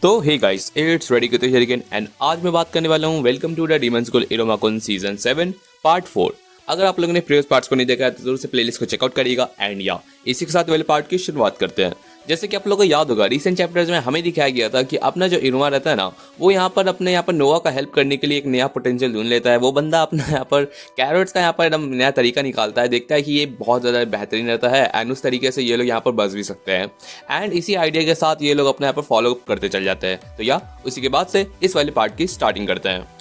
तो hey guys, it's ready करते here and आज मैं बात करने वाला हूँ welcome to the demon school Iruma kun season 7 part 4। अगर आप लोगों ने प्रीवियस पार्ट्स को नहीं देखा है तो जरूर से प्लेलिस्ट को चेकआउट करिएगा। एंड या इसी के साथ वाले पार्ट की शुरुआत करते हैं। जैसे कि आप लोगों को याद होगा, रिसेंट चैप्टर्स में हमें दिखाया गया था कि अपना जो इरुमा रहता है ना, वो यहाँ पर नोआ का हेल्प करने के लिए एक नया पोटेंशियल ढूंढ लेता है। वो बंदा अपना यहाँ पर कैरेट्स का यहाँ पर एकदम नया तरीका निकालता है, देखता है कि ये बहुत ज़्यादा बेहतरीन रहता है एंड उस तरीके से ये लोग यहाँ पर बच भी सकते हैं। एंड इसी आइडिया के साथ ये लोग अपने यहाँ पर फॉलो करते चल जाते हैं। तो या उसी के बाद से इस वाले पार्ट की स्टार्टिंग करते हैं।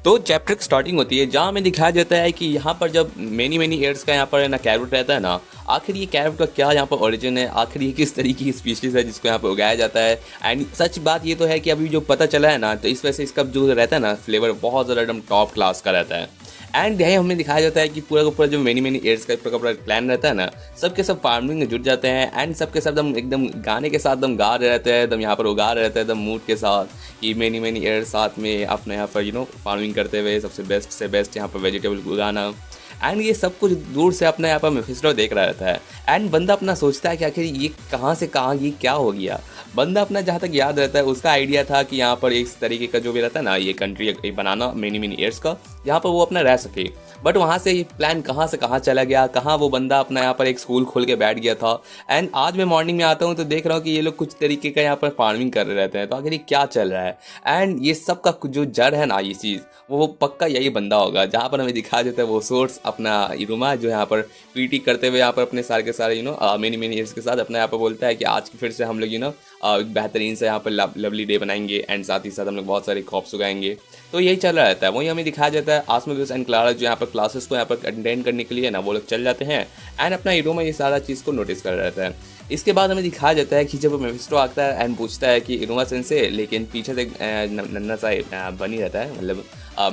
तो चैप्टर की स्टार्टिंग होती है जहाँ हमें दिखाया जाता है कि यहाँ पर जब मेनी ईयर्स का यहाँ पर ना कैरेट रहता है ना, आखिर ये कैरेट का क्या यहाँ पर ओरिजिन है, आखिर ये किस तरीके की स्पीशीज है जिसको यहाँ पर उगाया जाता है। एंड सच बात ये तो है कि अभी जो पता चला है ना, तो इस वजह से इसका जो रहता है ना फ्लेवर बहुत ज़्यादा एकदम टॉप क्लास का रहता है। एंड यही हमें दिखाया जाता है कि पूरा का पूरा जो मेनी ईयर्स का पूरा प्लान रहता है ना, सबके सब फार्मिंग में जुट जाते हैं एंड सबके सब एकदम गाने के साथ एकदम गा रहे रहते हैं, एकदम यहाँ पर उगा रहे रहते हैं एकदम मूड के साथ कि मेनी ईयर्स साथ में अपने यहाँ पर फार्मिंग करते हुए सबसे बेस्ट से बेस्ट यहाँ पर वेजिटेबल उगाना। एंड ये सब कुछ दूर से अपने यहाँ पर मेफिस्टो देख रहा रहता है। एंड बंदा अपना सोचता है कि आखिर ये कहाँ से कहाँ ये क्या हो गया। बंदा अपना जहाँ तक याद रहता है उसका आइडिया था कि यहाँ पर इस तरीके का जो भी रहता है ना, ये कंट्री बनाना मेनी ईयर्स का, यहाँ पर वो अपना रह सके। बट वहाँ से ये प्लान कहाँ से कहाँ चला गया, कहाँ वो बंदा अपना यहाँ पर एक स्कूल खोल के बैठ गया था। एंड आज मैं मॉर्निंग में आता हूँ तो देख रहा हूँ कि ये लोग कुछ तरीके का यहाँ पर फार्मिंग कर रहे रहते हैं। तो आखिर ये क्या चल रहा है। एंड ये सब का जो जड़ है ना, ये चीज़ वो पक्का यही बंदा होगा जहाँ पर हमें दिखाया जाता है वो सोर्स अपना इरुमा जो यहाँ पर पीटी करते हुए यहाँ पर अपने सारे के सारे मेनी ईयर्स के साथ अपना यहाँ पर बोलता है कि आज फिर से हम लोग बेहतरीन से यहाँ पर लवली डे बनाएंगे एंड साथ ही साथ हम लोग बहुत सारे क्रॉप्स उगाएंगे। तो यही चल रहा रहता है। वही हमें दिखाया जाता है आसमोदियस एंड क्लारा जो यहाँ पर क्लासेस को यहाँ पर अटेंड करने के लिए ना वो लोग चल जाते हैं एंड अपना इरुमा ये सारा चीज़ को नोटिस कर रहा रहता है। इसके बाद हमें दिखाया जाता है कि जब मेफिस्टो आता है एंड पूछता है कि इरुमा सेंसे, लेकिन पीछे से नन्ना सा बनी रहता है, मतलब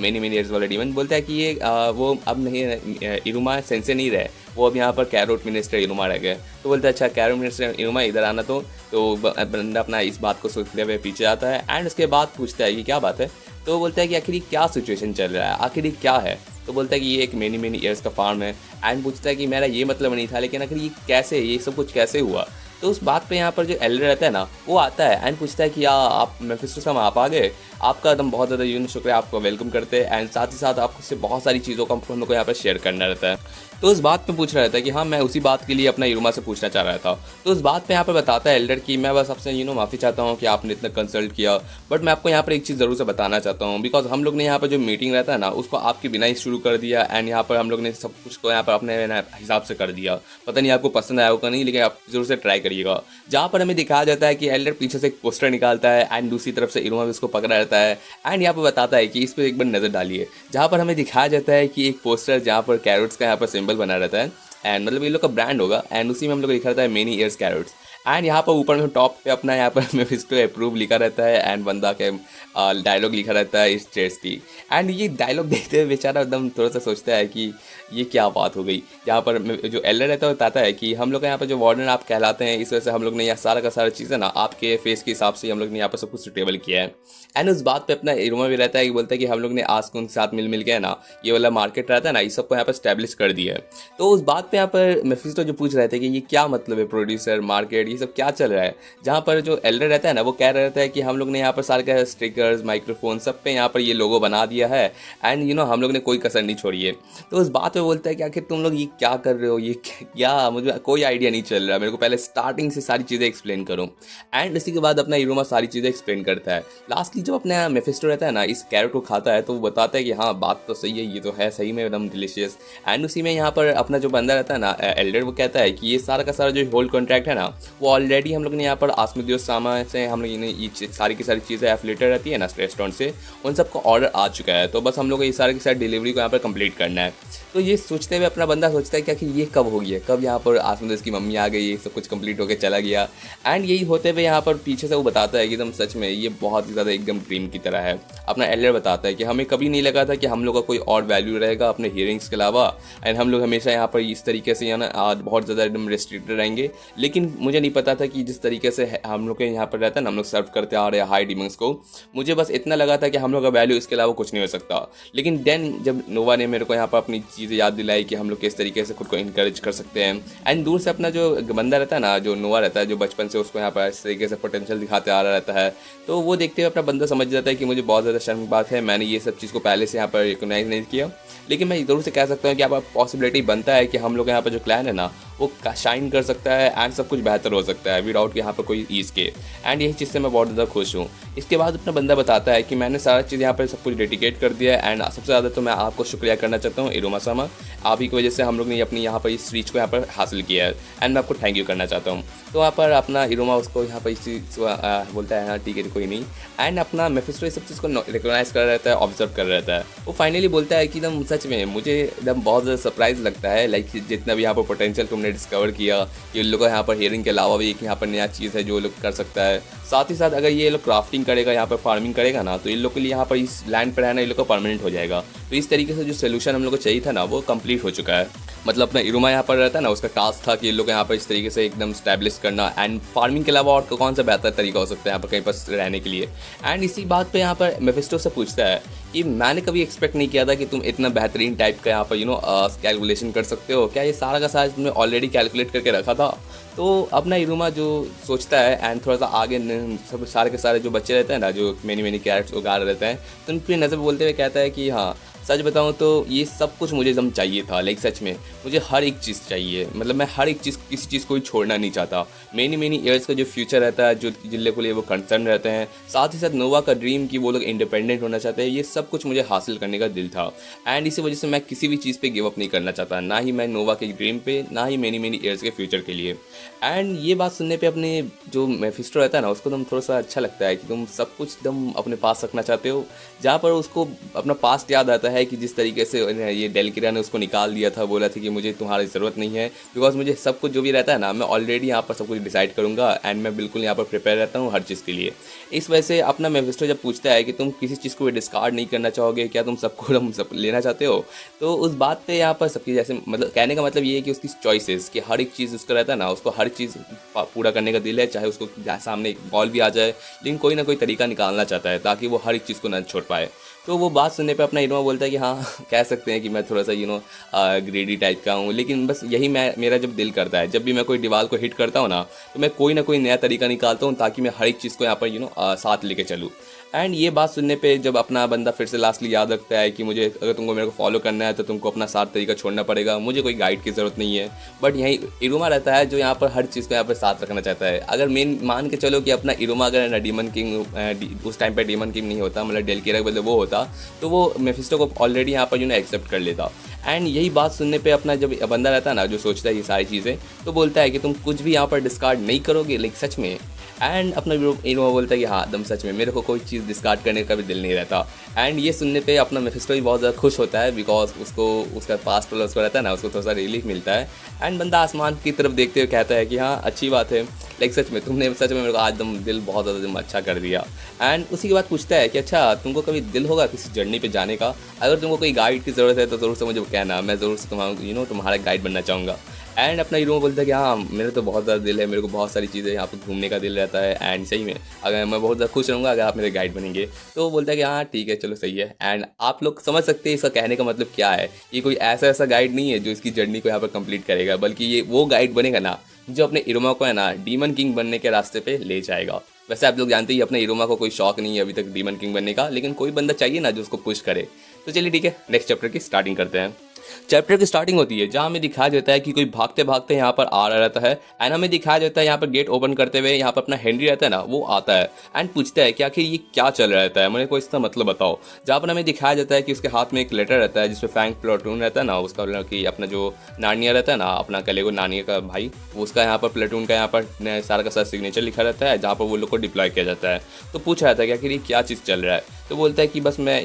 मेनी ईयर्स वाला डीमन बोलता है कि ये वो अब नहीं इरुमा सेंसे नहीं रहे, वो अब यहाँ पर कैरोट मिनिस्टर इरुमा रह गए। तो बोलता है अच्छा कैरोट मिनिस्टर इरुमा इधर आना। तो बंदा अपना इस बात को सोचते हुए पीछे आता है एंड उसके बाद पूछता है कि क्या बात है। तो बोलता है कि आखिर क्या सिचुएशन चल रहा है, आखिर क्या है। तो बोलता है कि ये एक मेनी ईयर्स का फार्म है एंड पूछता है कि मेरा ये मतलब नहीं था, लेकिन आखिर ये कैसे, ये सब कुछ कैसे हुआ। तो उस बात पे यहाँ पर जो एल्डर रहता है ना, वो आता है एंड पूछता है कि आप मेफिस्टो साहब आप आ गए, आपका एकदम बहुत ज़्यादा शुक्रिया, आपको वेलकम करते हैं एंड साथ ही साथ आपसे बहुत सारी चीज़ों का हम लोग को यहाँ पर शेयर करना रहता है। तो उस बात पे पूछ रहा था कि हाँ मैं उसी बात के लिए अपना इरुमा से पूछना चाह रहा था। तो उस बात पे यहाँ पर बताता है एल्डर कि मैं बस आपसे माफ़ी चाहता हूँ कि आपने इतना कंसल्ट किया, बट मैं आपको यहाँ पर एक चीज़ ज़रूर से बताना चाहता हूँ। बिकॉज हम लोग ने यहाँ पर जो मीटिंग रहता है ना, उसको आपके बिना ही शुरू कर दिया एंड यहाँ पर हम लोग ने सब कुछ को यहाँ पर अपने हिसाब से कर दिया। पता नहीं आपको पसंद आया होगा नहीं, लेकिन आप जरूर से ट्राई करिएगा। जहाँ पर हमें दिखाया जाता है कि एल्डर पीछे से एक पोस्टर निकालता है एंड दूसरी तरफ से इरुमा भी उसको पकड़ा रहता है एंड यहाँ पर बताता है कि इस पर एक बार नज़र डालिए। जहाँ पर हमें दिखाया जाता है कि एक पोस्टर जहाँ पर कैरोट्स का यहाँ पर सिंबल बना रहता है एंड मतलब ये लोग का ब्रांड होगा एंड उसी में हम लोग लिखा रहता है मेनी ईयर्स कैरोट्स। एंड यहाँ पर ऊपर में टॉप पे अपना यहाँ पर मेफिस्टो अप्रूव लिखा रहता है एंड बंदा के डायलॉग लिखा रहता है इस चेस की। एंड ये डायलॉग देखते हुए बेचारा एकदम थोड़ा सा सोचता है कि ये क्या बात हो गई। यहाँ पर जो एल्डर रहता है बताता है कि हम लोग यहाँ पर जो वार्डन आप कहलाते हैं, इस वजह से हम लोग ने यह सारा का सारा चीज़ें ना आपके फेस के हिसाब से हम लोग ने यहाँ पर सब कुछ सुटेबल किया है। एंड उस बात पे अपना इरुमा भी रहता है कि बोलता है कि हम लोग ने आज को उनके साथ मिल के ना ये वाला मार्केट रहता है ना, इस सबको यहाँ पर स्टैब्लिश कर दिया है। तो उस बात पे यहाँ पर मेफिस्टो जो पूछ रहे थे कि ये क्या मतलब है, प्रोड्यूसर मार्केट ये सब क्या चल रहा है। जहाँ पर जो एल्डर रहता है ना, वो कह रहा रहता है कि हम लोग ने यहाँ पर सारे का स्टिकर्स माइक्रोफोन सब पे यहाँ पर ये लोगो बना दिया है एंड हम लोग ने कोई कसर नहीं छोड़ी है। तो उस बात पे बोलता है कि आखिर तुम लोग ये क्या कर रहे हो, ये क्या, मुझे कोई आइडिया नहीं चल रहा, मेरे को पहले स्टार्टिंग से सारी चीज़ें एक्सप्लेन करो। एंड इसी के बाद अपना इरुमा सारी चीज़ें एक्सप्लेन करता है। लास्टली जब अपना मेफिस्टो रहता है ना इस कैरेट को खाता है, तो वो बताता है कि हाँ बात तो सही है, ये तो है सही में एकदम डिलीशियस। एंड उसी में यहाँ पर अपना जो बंदा रहता है ना एल्डर, वो कहता है कि ये सारा का सारा जो होल कॉन्ट्रैक्ट है ना, वो ऑलरेडी हम लोग ने यहाँ पर आसमोदियस सामा से हम लोग ये सारी की सारी चीज़ें एफिलेटेड रहती है ना रेस्टोरेंट से, उन सबका ऑर्डर आ चुका है। तो बस हम लोग ये सारे की सारी डिलीवरी को यहाँ पर कंप्लीट करना है। तो ये सोचते हुए अपना बंदा सोचता है कि आखिर ये कब हो गया, कब यहाँ पर आसमोदियस की मम्मी आ गई, ये सब कुछ कंप्लीट होकर चला गया। एंड यही होते हुए यहाँ पर पीछे से वो बताता है कि एकदम सच में ये बहुत ही ज़्यादा एकदम ड्रीम की तरह है। अपना एल्डर बताता है कि हमें कभी नहीं लगा था कि हम लोग का कोई और वैल्यू रहेगा अपने हियरिंग्स के अलावा एंड हम लोग हमेशा यहाँ पर इस तरीके से आज बहुत ज़्यादा एकदम रेस्ट्रिक्टेड रहेंगे। लेकिन मुझे नहीं पता था कि जिस तरीके से हम लोग के यहाँ पर रहता है ना, हम लोग सर्व करते आ रहे हैं हाई डीमंस को, मुझे बस इतना लगा था कि हम लोग का वैल्यू इसके अलावा कुछ नहीं हो सकता। लेकिन देन जब नोवा ने मेरे को यहाँ पर अपनी चीज़ें याद दिलाई कि हम लोग किस तरीके से खुद को इनकरेज कर सकते हैं। एंड दूर से अपना जो बंदा रहता है ना, जो नोवा रहता है, जो बचपन से उसको यहाँ पर इस तरीके से पोटेंशियल दिखाते आ रहा रहता है, तो वो देखते हुए अपना बंदा समझ जाता है कि मुझे बहुत ज़्यादा शर्म की बात है, मैंने ये सब चीज़ को पहले से यहाँ पर रिकोगनाइज नहीं किया। लेकिन मैं ज़रूर से कह सकता हूँ कि यहाँ पर पॉसिबिलिटी बनता है कि हम लोग यहाँ पर जो क्लैन है ना, वो शाइन कर सकता है एंड सब कुछ बेहतर हो सकता है विदाउट यहाँ पर कोई ईज के। एंड यही चीज़ से मैं बहुत ज़्यादा खुश हूँ। इसके बाद अपना बंदा बताता है कि मैंने सारा चीज़ यहाँ पर सब कुछ डेडिकेट कर दिया है एंड सबसे ज़्यादा तो मैं आपको शुक्रिया करना चाहता हूँ इरोमा-sama। आप ही की वजह से हम लोग ने अपनी यहाँ पर इस रीच को यहाँ पर हासिल किया है एंड मैं आपको थैंक यू करना चाहता हूँ। तो वहाँ पर अपना इरोमा उसको यहाँ पर इस चीज़ बोलता है हाँ ठीक है कोई नहीं। एंड अपना मेफिस्टो इस सब चीज़ को रिकोगनाइज कर रहता है, ऑब्जर्व कर रहता है। वो फाइनली बोलता है कि एकदम सच में मुझे एकदम बहुत ज़्यादा सरप्राइज लगता है, लाइक जितना भी यहाँ पर पोटेंशियल तुमने डिस्कवर किया कि उन लोगों को यहाँ पर हियरिंग के अलावा भी एक यहाँ पर नया चीज़ है जो लोग कर सकता है। साथ ही साथ अगर ये लोग क्राफ्टिंग करेगा, यहाँ पर फार्मिंग करेगा ना, तो इन लोग के लिए यहाँ पर इस लैंड पर रहना इन लोग को परमानेंट हो जाएगा। तो इस तरीके से जो सोल्यूशन हम लोग को चाहिए था ना, वो कंप्लीट हो चुका है। मतलब अपना इरोमा यहाँ पर रहता है ना, उसका टास्क था कि इन लोग यहाँ पर इस तरीके से एकदम स्टैब्लिश करना एंड फार्मिंग के अलावा और कौन सा बेहतर तरीका हो सकता है यहाँ पर कहीं पर रहने के लिए। एंड इसी बात पे यहाँ पर मेफिस्टो से पूछता है कि मैंने कभी एक्सपेक्ट नहीं किया था कि तुम इतना बेहतरीन टाइप का यहाँ पर कैलकुलेशन कर सकते हो, क्या ये सारा का सारा तुमने ऑलरेडी कैलकुलेट करके रखा था। तो अपना इरोमा जो सोचता है एंड थोड़ा सा आगे सब सारे के सारे जो बच्चे रहते हैं ना, जो मैनी कैरेट्स उगा रहते हैं, तो उनकी नज़र बोलते हुए कहता है कि हाँ सच बताऊं तो ये सब कुछ मुझे एकदम चाहिए था, लाइक सच में मुझे हर एक चीज़ चाहिए। मतलब मैं हर एक चीज़, किसी चीज़ को भी छोड़ना नहीं चाहता। मैनी ईयर्स का जो फ्यूचर रहता है, जो जिले को लिए वो कंसर्न रहते हैं, साथ ही साथ नोवा का ड्रीम कि वो लोग इंडिपेंडेंट होना चाहते हैं, ये सब कुछ मुझे हासिल करने का दिल था। एंड इसी वजह से मैं किसी भी चीज़ पर गिव अप नहीं करना चाहता, ना ही मैं नोवा के ड्रीम पे, ना ही मैनी ईयर्स के फ्यूचर के लिए। एंड ये बात सुनने पर अपने जो मेफिस्टो रहता है ना, उसको तुम थोड़ा सा अच्छा लगता है कि तुम सब कुछ एकदम अपने पास रखना चाहते हो। जहाँ पर उसको अपना पास्ट याद आता है कि जिस तरीके से ये डेलकिरा ने उसको निकाल दिया था, बोला था कि मुझे तुम्हारी ज़रूरत नहीं है, बिकॉज मुझे सब कुछ जो भी रहता है ना, मैं ऑलरेडी यहाँ पर सब कुछ डिसाइड करूँगा एंड मैं बिल्कुल यहाँ पर प्रिपेयर रहता हूँ हर चीज़ के लिए। इस वजह से अपना मेफिस्टो जब पूछता है कि तुम किसी चीज़ को भी डिस्कार्ड नहीं करना चाहोगे, क्या तुम सबको तुम सब लेना चाहते हो, तो उस बात पे यहाँ पर सबकी जैसे मतलब कहने का मतलब ये है कि उसकी चॉइसेस कि हर एक चीज़ उसका रहता है ना, उसको हर चीज़ पूरा करने का दिल है, चाहे उसको सामने एक बॉल भी आ जाए, लेकिन कोई ना कोई तरीका निकालना चाहता है ताकि वो हर एक चीज़ को ना छोड़ पाए। तो वो बात सुनने पे अपना इरोमा बोलता है कि हाँ कह सकते हैं कि मैं थोड़ा सा ग्रेडी टाइप का हूँ, लेकिन बस यही मेरा जब दिल करता है, जब भी मैं कोई दीवार को हिट करता हूँ ना, तो मैं कोई ना कोई नया तरीका निकालता हूँ ताकि मैं हर एक चीज़ को यहाँ पर साथ लेके चलूँ। एंड ये बात सुनने पे जब अपना बंदा फिर से लास्टली याद रखता है कि मुझे अगर तुमको मेरे को फॉलो करना है तो तुमको अपना साथ तरीका छोड़ना पड़ेगा, मुझे कोई गाइड की ज़रूरत नहीं है। बट यहीं इरोमा रहता है जो यहाँ पर हर चीज़ को यहाँ पर साथ रखना चाहता है। अगर मेन मान के चलो कि अपना इरोमा अगर डीमन किंग उस टाइम पर डीमन किंग नहीं होता, मतलब डेलकिरा के बदले वो होता, तो वो मेफिस्टो को ऑलरेडी यहाँ पर एक्सेप्ट कर लेता। एंड यही बात सुनने पे अपना जब बंदा रहता है ना, जो सोचता है ये सारी चीज़ें, तो बोलता है कि तुम कुछ भी यहाँ पर डिस्कार्ड नहीं करोगे, लाइक सच में। एंड अपना इरोमा बोलता है कि हाँ एकदम सच में मेरे को कोई चीज़ डिस्कार्ड करने का भी दिल नहीं रहता। एंड ये सुनने पे अपना मेफिस्टो भी बहुत ज़्यादा खुश होता है, बिकॉज उसको उसका पास्ट वाला उसको रहता है ना, उसको थोड़ा सा रिलीफ मिलता है। एंड बंदा आसमान की तरफ देखते हुए कहता है कि हाँ अच्छी बात है, लाइक सच में तुमने सच में मेरे को आज एकदम दिल बहुत ज़्यादा एकदम अच्छा कर दिया। एंड उसी के बाद पूछता है कि अच्छा तुमको कभी दिल होगा किसी जर्नी पे जाने का, अगर तुमको कोई गाइड की ज़रूरत है तो ज़रूर से मुझे कहना, मैं ज़रूर से तुम्हारा गाइड बनना चाहूँगा। एंड अपना इरोमा बोलता है कि हाँ मेरा तो बहुत ज़्यादा दिल है, मेरे को बहुत सारी चीज़ें यहाँ पर घूमने का दिल रहता है। एंड सही में अगर मैं बहुत ज़्यादा खुश रहूँगा अगर आप मेरे गाइड बनेंगे। तो वो बोलता है कि हाँ ठीक है चलो सही है। एंड आप लोग समझ सकते हैं इसका कहने का मतलब क्या है। ये कोई ऐसा गाइड नहीं है जो इसकी जर्नी को यहाँ पर कंप्लीट करेगा, बल्कि ये वो गाइड बनेगा ना जो अपने इरोमा को है ना डीमन किंग बनने के रास्ते पे ले जाएगा। वैसे आप लोग जानते ही अपने इरोमा को कोई शौक नहीं है अभी तक डीमन किंग बनने का, लेकिन कोई बंदा चाहिए ना जो उसको पुश करे। तो चलिए ठीक है, नेक्स्ट चैप्टर की स्टार्टिंग करते हैं। चैप्टर की स्टार्टिंग होती है जहाँ हमें दिखाया जाता है कि कोई भागते भागते यहाँ पर आ रहा रहता है। एंड हमें दिखाया जाता है यहाँ पर गेट ओपन करते हुए यहाँ पर अपना हेनरी रहता है ना, वो आता है एंड पूछता है कि आखिर ये क्या चल रहा रहता है, मुझे कोई इसका मतलब बताओ। जहाँ पर हमें दिखाया जाता है कि उसके हाथ में एक लेटर रहता है जिसमें फैंक प्लेटून रहता है ना, उसका कि अपना जो नानिया रहता है ना, अपना कलेगो नानिया का भाई, उसका यहाँ पर प्लेटून का यहाँ पर सारा का सारा सिग्नेचर लिखा रहता है जहाँ पर वो लोग को डिप्लॉय किया जाता है। तो पूछ रहा था कि आखिर ये क्या चीज़ चल रहा है। तो बोलता है कि बस मैं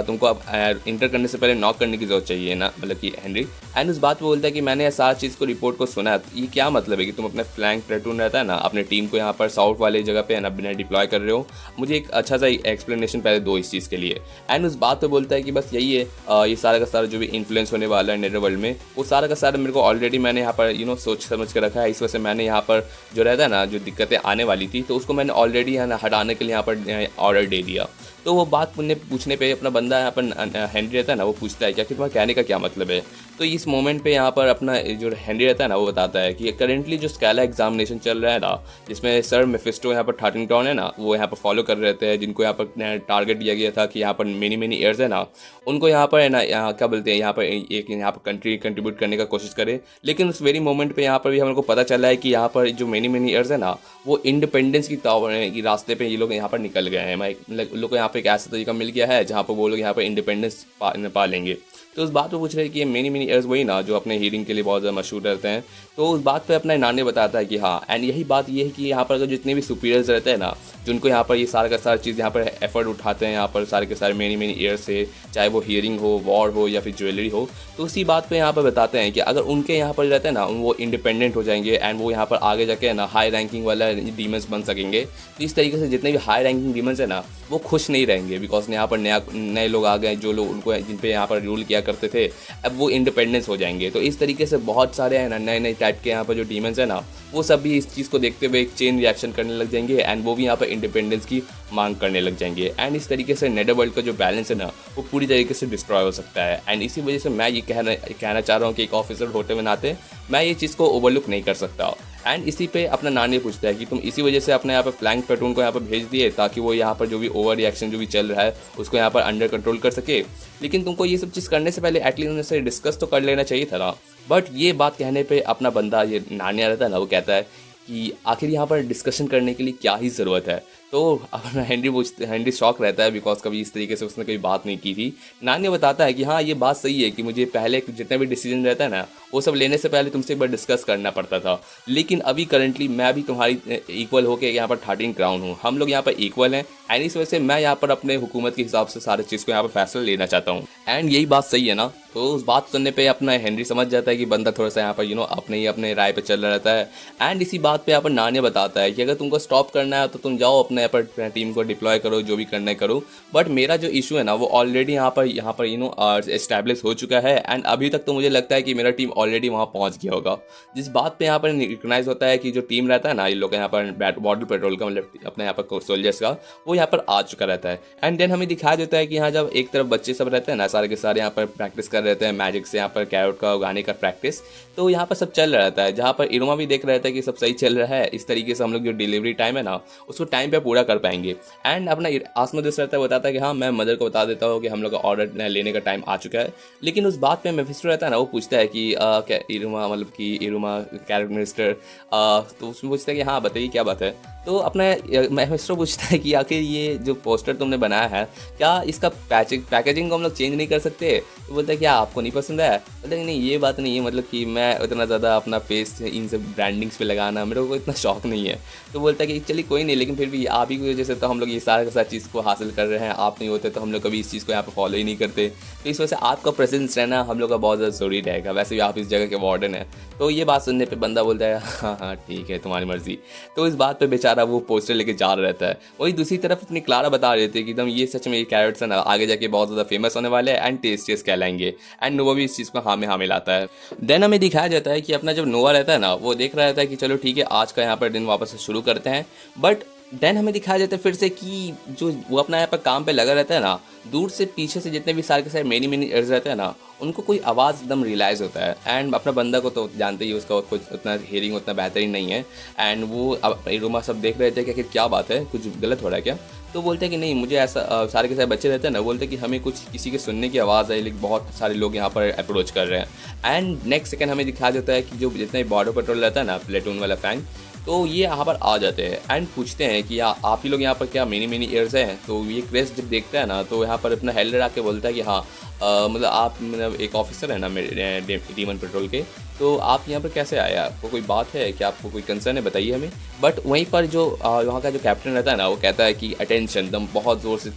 तुमको अब इंटर करने से पहले नॉक करने की जरूरत चाहिए ना, मतलब कि हेनरी। एंड उस बात पे बोलता है कि मैंने सारा चीज़ को रिपोर्ट को सुना है, ये क्या मतलब है कि तुम अपने फ्लैंक प्लेटून रहता है ना, अपने टीम को यहाँ पर साउथ वाले जगह पे है ना बिना डिप्लॉय कर रहे हो। मुझे एक अच्छा सा एक्सप्लेनेशन पहले दो इस चीज़ के लिए। एंड उस बात पे बोलता है कि बस यही है, ये सारा का सारा जो भी इन्फ्लुएंस होने वाला है नेदर वर्ल्ड में, वो सारा का सारा मेरे को ऑलरेडी मैंने यहाँ पर सोच समझ के रखा है। इस वजह से मैंने यहाँ पर जो रहता है ना, जो दिक्कतें आने वाली थी, तो उसको मैंने ऑलरेडी है ना हटाने के लिए यहाँ पर ऑर्डर दे दिया। तो वो बात पूछने पे अपना बंदा यहाँ पर हेनरी रहता है ना, वो पूछता है कि आखिर तुम्हारा कहने का क्या मतलब है। तो इस मोमेंट पे यहाँ पर अपना जो हेनरी रहता है ना, वो बताता है कि करेंटली जो स्कैला एग्जामिनेशन चल रहा है ना, जिसमें सर मेफिस्टो यहाँ पर थार्टिन क्राउन है ना, वो यहाँ पर फॉलो कर रहे थे, जिनको यहाँ पर टारगेट दिया गया था कि यहाँ पर मेनी ईयर्स है ना, उनको यहाँ पर है ना, यहाँ क्या बोलते हैं, यहाँ पर एक यहाँ पर कंट्री कंट्रीब्यूट करने का कोशिश करे। लेकिन उस वेरी मोमेंट पे यहाँ पर भी हमको पता चला है कि यहाँ पर जो मेनी ईयर्स है ना, वो इंडिपेंडेंस की रास्ते पे ये लोग यहाँ पर निकल गए हैं। उन लोग को यहाँ पर एक ऐसा तरीका मिल गया है जहाँ पर वो लोग यहाँ पर इंडिपेंडेंस पा लेंगे। तो उस बात पर पूछ रहे हैं कि ये मेनी ईयर्स वही ना जो अपने हीलिंग के लिए बहुत ज़्यादा मशहूर रहते हैं। तो उस बात पे अपना नानी बताता है कि हाँ, एंड यही बात ये है कि यहाँ पर अगर जितने भी सुपीरियर्स रहते हैं ना, जिनको यहाँ पर ये सारा का सारा चीज़ यहाँ पर एफर्ट उठाते हैं यहाँ पर सारे के सारे मेनी ईयर्स से, चाहे वो हियरिंग हो, वॉर हो या फिर ज्वेलरी हो, तो उसी बात पे यहाँ पर बताते हैं कि अगर उनके यहाँ पर रहते हैं ना, वो इंडिपेंडेंट हो जाएंगे एंड वो यहाँ पर आगे जाके ना हाई रैंकिंग वाला डीमंस बन सकेंगे। तो इस तरीके से जितने भी हाई रैंकिंग डीमंस है ना, वो खुश नहीं रहेंगे, बिकॉज यहाँ पर नए लोग आ गए जो लोग उनको जिन पे यहाँ पर रूल किया करते थे, अब वो इंडिपेंडेंस हो जाएंगे। तो इस तरीके से बहुत सारे हैं ना नए टाइप के यहाँ पर जो डीमंस है ना, वो सब भी इस चीज़ को देखते हुए एक चेन रिएक्शन करने लग जाएंगे एंड वो भी यहाँ पर इंडिपेंडेंस की मांग करने लग जाएंगे। एंड इस तरीके से नेदरवर्ल्ड का जो बैलेंस है ना, वो पूरी तरीके से डिस्ट्रॉय हो सकता है। एंड इसी वजह से मैं ये कहना चाह रहा हूँ कि एक ऑफिसर होते हुए नाते मैं ये चीज़ को ओवरलुक नहीं कर सकता। एंड इसी पे अपना नानी पूछता है कि तुम इसी वजह से अपने यहाँ पर फ्लैंक प्लेटून को यहाँ पर भेज दिए ताकि वो यहाँ पर जो भी ओवर रिएक्शन जो भी चल रहा है उसको यहाँ पर अंडर कंट्रोल कर सके। लेकिन तुमको ये सब चीज़ करने से पहले एटलीस्ट उनसे डिस्कस तो कर लेना चाहिए था ना। बट ये बात कहने पे अपना बंदा, ये नानिया रहता है ना, वो कहता है कि आखिर यहाँ पर डिस्कशन करने के लिए क्या ही ज़रूरत है। तो अपना हेनरी शॉक रहता है बिकॉज कभी इस तरीके से उसने कोई बात नहीं की थी। नानी बताता है कि हाँ, ये बात सही है कि मुझे पहले जितना भी डिसीजन रहता है ना, वो सब लेने से पहले तुमसे एक बार डिस्कस करना पड़ता था। लेकिन अभी करंटली मैं भी तुम्हारी इक्वल होकर यहाँ पर 13 क्राउन हूँ, हम लोग यहाँ पर इक्वल हैं एंड इस वजह से मैं यहाँ पर अपने हुकूमत के हिसाब से सारे चीज़ को यहाँ पर फैसला लेना चाहता हूँ। एंड यही बात सही है ना। तो उस बात सुनने पे अपना हेनरी समझ जाता है कि बंदा थोड़ा सा यहाँ पर अपने राय पे चल रहा रहता है। एंड इसी बात पे यहाँ पर नानी बताता है कि अगर तुमको स्टॉप करना है तो तुम जाओ अपने यहाँ पर टीम को डिप्लॉय करो, जो भी करना है करो। बट मेरा जो इशू है ना, वो ऑलरेडी यहाँ पर एस्टैब्लिश हो चुका है एंड अभी तक तो मुझे लगता है कि मेरा टीम ऑलरेडी वहाँ पहुँच गया होगा। जिस बात पे यहाँ पर रिकग्नाइज होता है कि जो टीम रहता है ना, इन लोग यहाँ पर बॉर्डर पेट्रोल का, मतलब अपने यहाँ पर सोल्जर्स का, वो यहाँ पर आ चुका रहता है। एंड देन हमें दिखाया जाता है कि यहाँ जब एक तरफ बच्चे सब रहते हैं ना, सारे के सारे यहाँ पर प्रैक्टिस कर रहते हैं मैजिक से, यहाँ पर कैरोट का उगाने का प्रैक्टिस, तो यहाँ पर सब चल रहा रहता है। जहाँ पर इरोमा भी देख रहा था कि सब सही चल रहा है, इस तरीके से हम लोग जो डिलीवरी टाइम है ना, उसको टाइम पे पूरा कर पाएंगे। एंड अपना आसमोदेस रहता है, बताता है कि हाँ, मैं मदर को बता देता हूँ कि हम लोग का ऑर्डर लेने का टाइम आ चुका है। लेकिन उस बात पे मेफिस्टो रहता है ना, वो पूछता है कि क्या इरोमा, मतलब कि इरोमा कैरेक्टर मिनिस्टर, तो उसमें पूछता है कि हाँ बताइए क्या बात है। तो अपना मेफिस्टो पूछता है कि आखिर ये जो पोस्टर तुमने बनाया है, क्या इसका पैकेजिंग को हम लोग चेंज नहीं कर सकते? तो बोलता है क्या आपको नहीं पसंद है? बोलता है नहीं, ये बात नहीं है, मतलब कि मैं उतना ज़्यादा अपना फेस इन सब ब्रांडिंग्स पे लगाना मेरे को इतना शौक नहीं है। तो बोलता है कि चलिए कोई नहीं, लेकिन फिर भी आप ही की वजह से तो हम लोग ये सारा का सारा चीज़ को हासिल कर रहे हैं, आप नहीं होते तो हम लोग कभी इस चीज़ को यहाँ पर फॉलो ही नहीं करते। तो इस वजह से आपका प्रेजेंस रहना हम लोग का बहुत ज़्यादा ज़रूरी रहेगा। वैसे भी आप इस जगह के वार्डन है। तो ये बात सुनने पर बंदा बोलता है हाँ हाँ ठीक है, तुम्हारी मर्जी। तो इस बात पर बेचारा वो पोस्टर लेके जा रहा रहता है। वही दूसरी तरफ अपनी क्लारा बता रहे थे कि एकदम ये सच में ये कैरेट्स है ना, आगे जाके बहुत ज़्यादा फेमस होने वाले हैं एंड टेस्टियस कहलाएंगे। एंड नोवा भी इस चीज़ को हाँ में हाँ मिलाता है। देन हमें दिखाया जाता है कि अपना जब नोवा रहता है ना, वो देख रहा रहता है कि चलो ठीक है, आज का यहाँ पर दिन वापस से शुरू करते हैं। बट देन हमें दिखाया जाता है फिर से कि जो वो अपना यहाँ पर काम पे लगा रहता है ना, दूर से पीछे से जितने भी सारे के सारे मेनी एयर्स रहते हैं ना, उनको कोई आवाज़ एकदम रियलाइज़ होता है। एंड अपना बंदा को तो जानते ही, उसका कुछ उतना हियरिंग उतना बेहतरीन नहीं है। एंड वो अब इरोमा सब देख रहे थे कि आखिर क्या बात है, कुछ गलत हो रहा है क्या? तो बोलते हैं कि नहीं, मुझे ऐसा सारे के सारे बच्चे रहते हैं ना, बोलते हैं कि हमें कुछ किसी के सुनने की आवाज़ आई, लेकिन बहुत सारे लोग यहाँ पर अप्रोच कर रहे हैं। एंड नेक्स्ट सेकंड हमें दिखाया जाता है कि जो जितना बॉर्डर पेट्रोल रहता है ना, प्लेटून वाला फैंग, तो ये यहाँ पर आ जाते हैं एंड पूछते हैं कि आप ही लोग यहाँ पर क्या मेनी ईयर्स हैं? तो ये क्रेस्ट जब देखता है ना, तो यहाँ पर अपना हेल्डर आके बोलता है कि हाँ, मतलब आप, मतलब एक ऑफिसर है ना मेरे डीमन पेट्रोल के, तो आप यहाँ पर कैसे आए? आपको कोई बात है क्या? आपको कोई कंसर्न है? बताइए हमें। बट वहीं पर जो वहाँ का जो कैप्टन रहता है ना, वो कहता है कि अटेंशन, दम बहुत ज़ोर से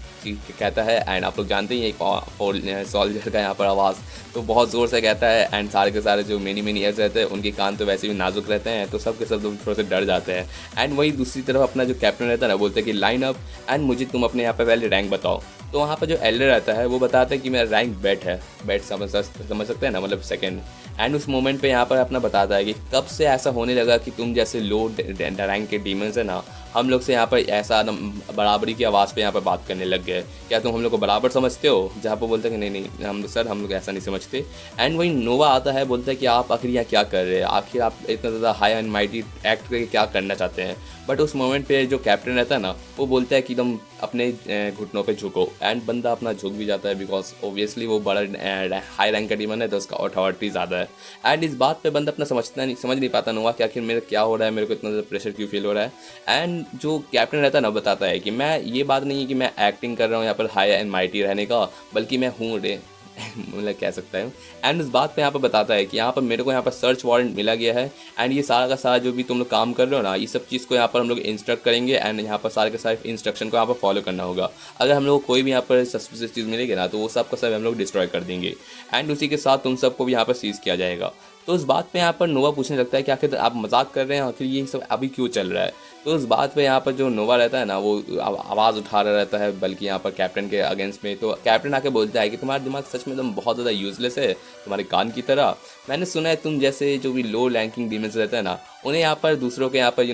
कहता है। एंड आप लोग जानते ही हैं एक सोल्जर का यहाँ पर आवाज़ तो बहुत ज़ोर से कहता है। एंड सारे के सारे जो मेनी ईयर्स रहते हैं, उनके कान तो वैसे भी नाजुक रहते हैं, तो सब के सब थोड़े से डर जाते हैं। एंड वही दूसरी तरफ अपना जो कैप्टन रहता है ना, बोलते हैं कि लाइन अप एंड मुझे तुम अपने यहाँ पर पहले रैंक बताओ। तो वहाँ पर जो एल्डर रहता है, वो बताता है कि मेरा रैंक बेट है। बेट समझ सकते हैं ना, मतलब सेकेंड। एंड उस मोमेंट पे यहाँ पर अपना बताता है कि कब से ऐसा होने लगा कि तुम जैसे लो रैंक के डीमंस है ना, हम लोग से यहाँ पर ऐसा बराबरी की आवाज़ पे यहाँ पर बात करने लग गए, क्या तुम हम लोग को बराबर समझते हो? जहाँ पर बोलते हैं कि नहीं नहीं हम सर हम लोग ऐसा नहीं समझते। एंड वही नोवा आता है, बोलता है कि आप आखिर यहाँ क्या कर रहे हैं, आखिर आप इतना ज़्यादा हाई एंड माइटी एक्ट करके क्या करना चाहते हैं। बट उस मोमेंट पे जो कैप्टन रहता है ना, वो बोलता है कि तुम अपने घुटनों पे झुको, एंड बंदा अपना झुक भी जाता है, बिकॉज ऑब्वियसली वो बड़ा हाई रैंक का डीमन है तो उसका अथॉरिटी ज़्यादा है। एंड इस बात पे बंदा अपना समझ नहीं पाता नोवा कि आखिर मेरा क्या हो रहा है, मेरे को इतना ज़्यादा प्रेशर क्यों फील हो रहा है। एंड जो कैप्टन रहता है ना, बताता है कि मैं ये बात नहीं है कि मैं एक्टिंग कर रहा हूँ यहाँ पर हाई एंड माइटी रहने का, बल्कि मैं हूँ रे मतलब कह सकता हूँ। एंड उस बात पे यहाँ पर बताता है कि यहाँ पर मेरे को यहाँ पर सर्च वारंट मिला गया है, एंड ये सारा का सारा जो भी तुम लोग काम कर रहे हो ना, ये सब चीज़ को यहाँ पर हम लोग इंस्ट्रक्ट करेंगे, एंड यहाँ पर सारे के सारे इंस्ट्रक्शन को यहाँ पर फॉलो करना होगा। अगर हम लोग को कोई भी यहाँ पर सस्पिशियस चीज़ मिलेगी ना, तो वो सब का सब हम लोग डिस्ट्रॉय कर देंगे, एंड उसी के साथ तुम सबको भी यहाँ पर सीज किया जाएगा। तो उस बात पे यहाँ पर नोवा पूछने लगता है कि आखिर आप मजाक कर रहे हैं, आखिर ये सब अभी क्यों चल रहा है। तो उस बात पे यहाँ पर जो नोवा रहता है ना, वो आवाज़ उठा रहा रहता है, बल्कि यहाँ पर कैप्टन के अगेंस्ट में। तो कैप्टन आके बोलता है कि तुम्हारा दिमाग सच में एकदम बहुत ज़्यादा यूजलेस है, तुम्हारे कान की तरह। मैंने सुना है तुम जैसे जो भी लो रैंकिंग डीमंस रहते हैं ना, उन्हें यहाँ पर दूसरों के यहाँ पर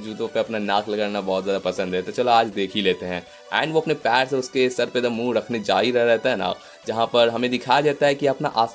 जूतों पे अपना नाक लगाना बहुत ज़्यादा पसंद है, तो चलो आज देख ही लेते हैं। एंड वो अपने पैर से उसके सर पे मुंह रखने जा ही रहा रहता है ना, जहाँ पर हमें दिखाया जाता है कि अपना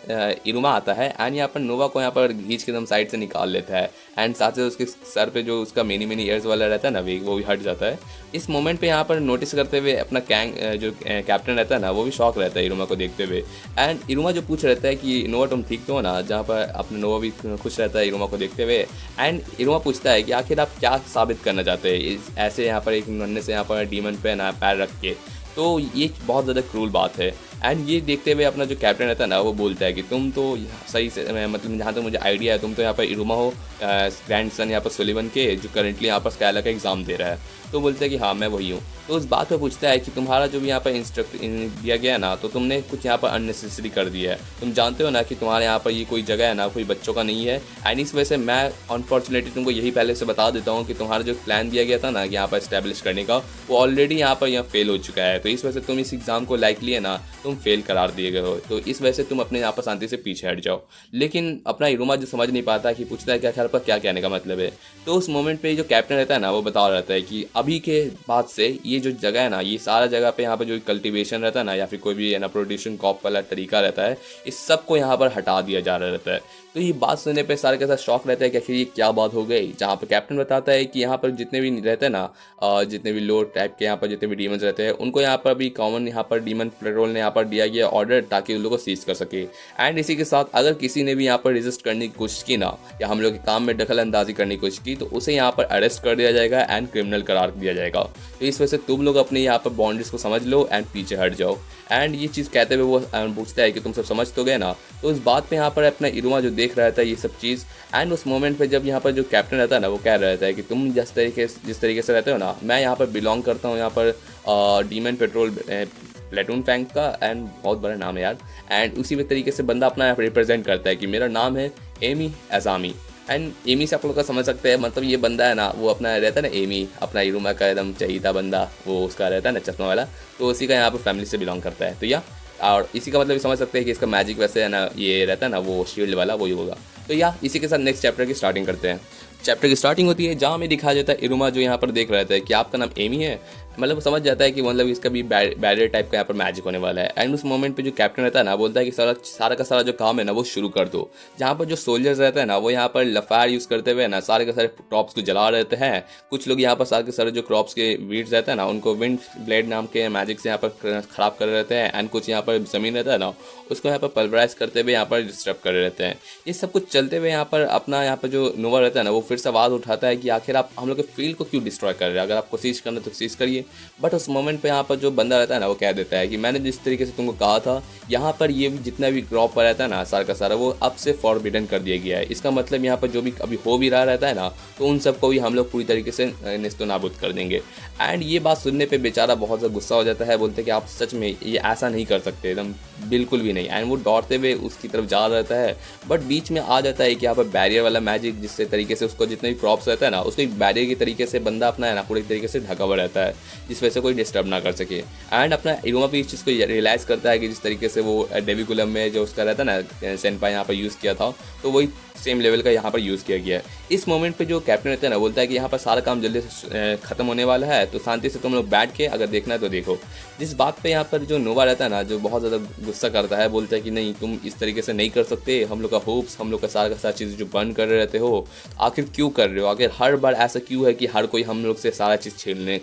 इरुमा आता है, एंड यहाँ पर नोवा को यहाँ पर घींच के एकदम साइड से निकाल लेता है, एंड साथ से उसके सर पे जो उसका मेनी ईयर्स वाला रहता है ना, वो भी हट जाता है। इस मोमेंट पे यहाँ पर नोटिस करते हुए अपना जो कैप्टन रहता है ना, वो भी शॉक रहता है इरुमा को देखते हुए। एंड इरुमा जो पूछ रहता है कि नोवा तुम ठीक तो हो ना, जहाँ पर अपना नोवा भी खुश रहता है इरुमा को देखते हुए। एंड इरुमा पूछता है कि आखिर आप क्या साबित करना चाहते हैं इस ऐसे यहाँ पर एक नन्हे से यहाँ पर डीमन पे ना पैर रख के। तो ये बहुत ज़्यादा क्रूल बात है। एंड ये देखते हुए अपना जो कैप्टन रहता है ना, वो बोलता है कि तुम तो सही से मतलब जहाँ तक मुझे आइडिया है, तुम तो यहाँ पर इरुमा हो, ग्रैंड सन यहाँ पर सुलिवन के, जो करंटली यहाँ पर स्काइला का एग्ज़ाम दे रहा है। तो बोलते हैं कि हाँ मैं वही हूँ। तो उस बात पे पूछता है कि तुम्हारा जो भी यहाँ पर इंस्ट्रक्ट दिया गया है ना, तो तुमने कुछ यहाँ पर अननेसेसरी कर दिया है। तुम जानते हो ना कि तुम्हारे यहाँ पर ये कोई जगह है ना, कोई बच्चों का नहीं है। एंड इस वजह से मैं अनफॉर्चुनेटली तुमको यही पहले से बता देता हूँ कि तुम्हारा जो प्लान दिया गया था ना यहाँ पर इस्टेब्लिश करने का, वो ऑलरेडी यहाँ पर फेल हो चुका है। तो इस वजह से तुम इस एग्ज़ाम को लाइकली है ना, तुम फेल करार दिए गए हो। तो इस वजह से तुम अपने यहाँ पर शांति से पीछे हट जाओ। लेकिन अपना इरुमा जो समझ नहीं पाता कि पूछता है क्या ख्याल पर क्या कहने का मतलब है। तो उस मोमेंट पे जो कैप्टन रहता है ना, वो बता रहता है कि अभी के बाद से ये जो जगह है ना, ये सारा जगह पे यहाँ पर जो कल्टीवेशन रहता है ना, या फिर कोई भी प्रोड्यूशन क्रॉप वाला तरीका रहता है, इस सब को यहाँ पर हटा दिया जा रहा रहता है। तो ये बात सुनने पे सारे के साथ शॉक रहता है कि आखिर ये क्या बात हो गई। जहाँ पर कैप्टन बताता है कि यहाँ पर जितने भी रहते हैं ना, जितने भी लो टाइप के यहाँ पर जितने भी डीमंस रहते हैं, उनको यहाँ पर भी कॉमन यहाँ पर डीमन पेट्रोल ने यहाँ पर दिया गया ऑर्डर, ताकि उन लोगों को सीज कर सके। एंड इसी के साथ अगर किसी ने भी यहाँ पर रेजिस्ट करने की कोशिश की ना, या हम लोग के काम में दखल अंदाजी करने की कोशिश की, तो उसे यहाँ पर अरेस्ट कर दिया जाएगा एंड क्रिमिनल करार दिया जाएगा। तो इस वजह से तुम लोग अपने यहाँ पर बाउंड्रीज को समझ लो एंड पीछे हट जाओ। एंड ये चीज़ कहते हुए वो पूछता है कि तुम सब समझ तो गए ना। तो उस बात पे यहाँ पर अपना इरुमा जो देख रहा था ये सब चीज़, एंड उस मोमेंट पे जब यहाँ पर जो कैप्टन रहता है ना, वो कह रहा था कि तुम जिस तरीके से रहते हो ना, मैं यहाँ पर बिलोंग करता हूँ यहाँ पर डीमन पेट्रोल प्लेटून फैंग का, एंड बहुत बड़ा नाम है यार। एंड उसी तरीके से बंदा अपना रिप्रेजेंट करता है कि मेरा नाम है एमी अजामी। एंड एमी से आप लोग का समझ सकते हैं, मतलब ये बंदा है ना, वो अपना रहता है ना एमी, अपना इरुमा का एकदम चाहिए बंदा, वो उसका रहता है ना चश्मा वाला, तो उसी का यहाँ पर फैमिली से बिलोंग करता है। तो या और इसी का मतलब समझ सकते हैं कि इसका मैजिक वैसे है ना, ये रहता है ना वो शील्ड वाला, वही होगा। तो या इसी के साथ नेक्स्ट चैप्टर की स्टार्टिंग करते हैं। चैप्टर की स्टार्टिंग होती है जहाँ हमें दिखाया जाता है इरुमा जो यहाँ पर देख रहा था कि आपका नाम एमी है, मतलब समझ जाता है कि मतलब इसका भी बैरियर टाइप का यहाँ पर मैजिक होने वाला है। एंड उस मोमेंट पे जो कैप्टन रहता है ना, बोलता है कि सारा का सारा जो काम है ना, वो शुरू कर दो। जहाँ पर जो सोल्जर्स रहते हैं ना, वो यहाँ पर लफायर यूज़ करते हुए ना सारे के सारे क्रॉप्स को जला रहते हैं। कुछ लोग यहाँ पर सारे के सारे जो क्रॉप्स के वीड्स रहते हैं ना, उनको विंड ब्लेड नाम के मैजिक से यहाँ पर ख़राब कर रहते हैं। एंड कुछ यहाँ पर ज़मीन रहता है ना, उसको यहाँ पर पल्वराइज करते हुए यहाँ पर डिस्टर्ब कर रहते हैं। ये सब कुछ चलते हुए यहाँ पर अपना यहाँ पर जो नोवा रहता है ना, वो फिर से आवाज़ उठाता है कि आखिर आप हम लोग के फील्ड को क्यों डिस्ट्रॉय कर रहे हैं, अगर आपको सीज करना तो सीज करिए। बट उस मोमेंट पे यहाँ पर जो बंदा रहता है ना, वो कह देता है कि मैंने जिस तरीके से तुमको कहा था, यहाँ पर ये भी जितना भी क्रॉप पर रहता है ना, सारा का सारा वो अब से फॉरबिडन कर दिया गया है। इसका मतलब यहाँ पर जो भी अभी हो भी रहा रहता है ना, तो उन सबको भी हम लोग पूरी तरीके से नेस्तो नाबूद कर देंगे। एंड ये बात सुनने पे बेचारा बहुत ज़्यादा गुस्सा हो जाता है, बोलते हैं कि आप सच में ये ऐसा नहीं कर सकते, एकदम बिल्कुल भी नहीं। एंड वो दौड़ते हुए उसकी तरफ जा रहता है, बट बीच में आ जाता है कि यहाँ पर बैरियर वाला मैजिक, जिससे तरीके से उसको जितने भी प्रॉप्स रहता है ना, उसको एक बैरियर की तरीके से बंदा अपना है ना पूरी तरीके से ढका हुआ रहता है, जिस वजह से कोई डिस्टर्ब ना कर सके। एंड अपना इरोमा भी इस चीज़ को रियलाइज़ करता है कि जिस तरीके से वो डेविकुलम में जो उसका रहता है ना सेनपाई यहाँ पर यूज़ किया था, तो वही सेम लेवल का यहाँ पर यूज़ किया गया है। इस मोमेंट पे जो कैप्टन रहता है ना, बोलता है कि यहाँ पर सारा काम जल्दी से ख़त्म होने वाला है, तो शांति से तुम लोग बैठ के अगर देखना है तो देखो। जिस बात पे यहाँ पर जो नोवा रहता है ना, जो बहुत ज़्यादा गुस्सा करता है, बोलता है कि नहीं, तुम इस तरीके से नहीं कर सकते, हम लोग का होप्स, हम लोग का सारा चीज़ जो बर्न कर रहे रहते हो, आखिर क्यों कर रहे हो, आखिर हर बार ऐसा क्यों है कि हर कोई हम लोग से सारा चीज़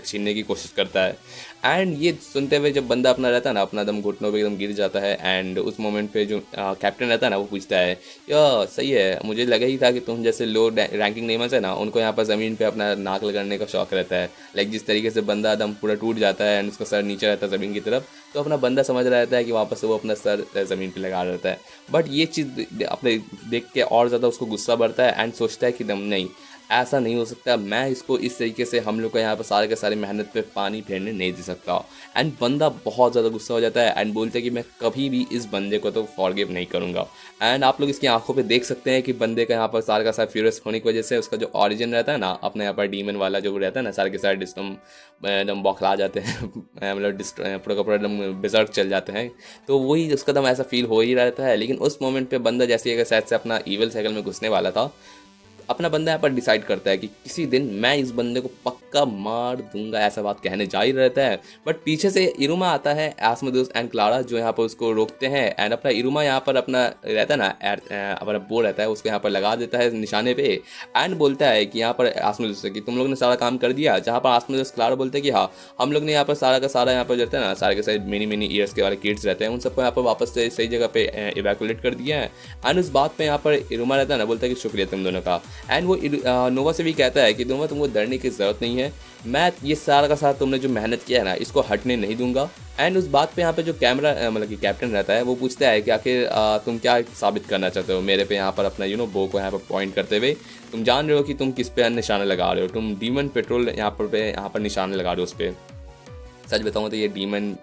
छीनने की कोशिश करता है। एंड ये सुनते हुए जब बंदा अपना रहता है ना, अपना दम घुटनों पे एकदम गिर जाता है। एंड उस मोमेंट पे जो कैप्टन रहता है ना, वो पूछता है, या सही है, मुझे लगा ही था कि तुम जैसे लो रैंकिंग नेमर्स है ना, उनको यहाँ पर ज़मीन पे अपना नाक लगाने का शौक रहता है। लाइक जिस तरीके से बंदा दम पूरा टूट जाता है एंड उसका सर नीचे रहता है ज़मीन की तरफ, तो अपना बंदा समझ रहा रहता है कि वापस से वो अपना सर ज़मीन पे लगा रहता है। बट ये चीज़ अपने देख के और ज़्यादा उसको गुस्सा बढ़ता है एंड सोचता है कि दम नहीं, ऐसा नहीं हो सकता, मैं इसको इस तरीके से हम लोग को यहाँ पर सारे के सारे मेहनत पे पानी फेरने नहीं दे सकता। एंड बंदा बहुत ज़्यादा गुस्सा हो जाता है एंड बोलते हैं कि मैं कभी भी इस बंदे को तो फॉरगिव नहीं करूँगा। एंड आप लोग इसकी आंखों पे देख सकते हैं कि बंदे का यहाँ पर सारे का सारा फ्यूरियस होने की वजह से उसका जो ओरिजिन रहता है ना, अपने यहाँ पर डीमन वाला जो रहता है ना, सारे के सारे एकदम बौखला जाते हैं मतलब पूरा का पूरा एकदम बिजर्क चल जाते हैं। तो वही उसका दम ऐसा फील हो ही रहता है। लेकिन उस मोमेंट पे बंदा जैसे अगर शायद से अपना ईवल साइकिल में घुसने वाला था, अपना बंदा यहाँ पर डिसाइड करता है कि किसी दिन मैं इस बंदे को पक्का मार दूंगा, ऐसा बात कहने जा ही रहता है। बट पीछे से इरुमा आता है, आसमोदेउस एंड क्लारा, जो यहाँ पर उसको रोकते हैं। एंड अपना इरुमा यहाँ पर अपना रहता है ना, अपना बो रहता है, उसको यहाँ पर लगा देता है निशाने पे। एंड बोलता है कि यहाँ पर आसमोदेउस से कि तुम लोग ने सारा काम कर दिया। जहाँ पर आसमोदेउस क्लारा बोलते हैं कि हाँ, हम लोग ने यहाँ पर सारा का सारा यहाँ पर रहता है ना, सारे के सारे मिनी ईयर्स के वाले किड्स रहते हैं, उन सबको यहाँ पर वापस से सही जगह पे इवैक्यूलेट कर दिया है। एंड उस बात पे यहाँ पर इरुमा रहता है ना, बोलता है कि शुक्रिया तुम दोनों का। एंड वो नोवा से भी कहता है कि नोवा, तुमको डरने की ज़रूरत नहीं है, मैं ये सारा का सारा तुमने जो मेहनत किया है ना, इसको हटने नहीं दूंगा। एंड उस बात पे यहाँ पे जो कैमरा मतलब कि कैप्टन रहता है, वो पूछता है कि आखिर तुम क्या साबित करना चाहते हो मेरे पे, यहाँ पर अपना बो को यहाँ पर पॉइंट करते हुए। तुम जान रहे हो कि तुम किस पे निशाना लगा रहे हो, तुम डीमन पेट्रोल यहाँ पर निशाना लगा रहे हो उस पर। सच बताऊँ तो ये डीमन